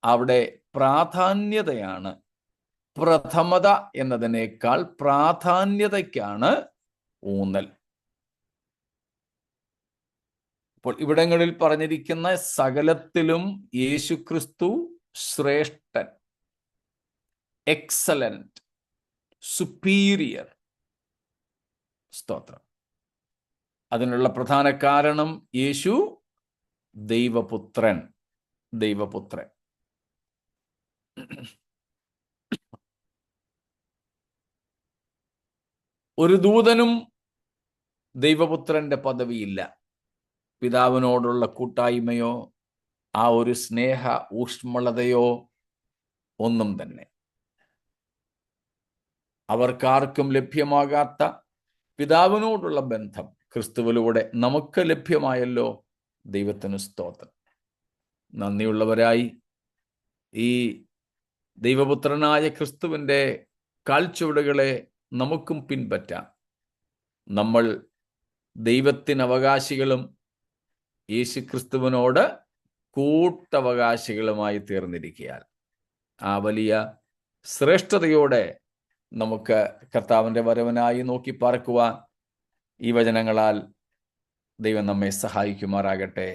അവിടെ പ്രാധാന്യതയാണ്. പ്രഥമത എന്നതിനേക്കാൾ പ്രാധാന്യതയ്ക്കാണ് ഊന്നൽ. അപ്പോൾ ഇവിടങ്ങളിൽ പറഞ്ഞിരിക്കുന്ന സകലത്തിലും യേശുക്രിസ്തു ശ്രേഷ്ഠൻ, എക്സലന്റ്, സുപ്പീരിയർ. സ്തോത്രം. അതിനുള്ള പ്രധാന കാരണം യേശു ദൈവപുത്രൻ. ദൈവപുത്രൻ. ഒരു ദൂതനും ദൈവപുത്രന്റെ പദവിയില്ല. പിതാവിനോടുള്ള കൂട്ടായ്മയോ ആ ഒരു സ്നേഹ ഊഷ്മളതയോ ഒന്നും തന്നെ അവർക്കാർക്കും ലഭ്യമാകാത്ത പിതാവിനോടുള്ള ബന്ധം ക്രിസ്തുവിലൂടെ നമുക്ക് ലഭ്യമായല്ലോ. ദൈവത്തിന് സ്തോത്രം. നന്ദിയുള്ളവരായി ഈ ദൈവപുത്രനായ ക്രിസ്തുവിൻ്റെ കാൽച്ചുവടുകളെ നമുക്കും പിൻപറ്റാം. നമ്മൾ ദൈവത്തിന് അവകാശികളും യേശുക്രിസ്തുവിനോട് കൂട്ടവകാശികളുമായി തീർന്നിരിക്കുകയാൽ ആ വലിയ ശ്രേഷ്ഠതയോടെ നമുക്ക് കർത്താവിൻ്റെ വരവനായി നോക്കി പാർക്കുവാൻ ഈ വചനങ്ങളാൽ ദൈവം നമ്മെ സഹായിക്കുമാറാകട്ടെ.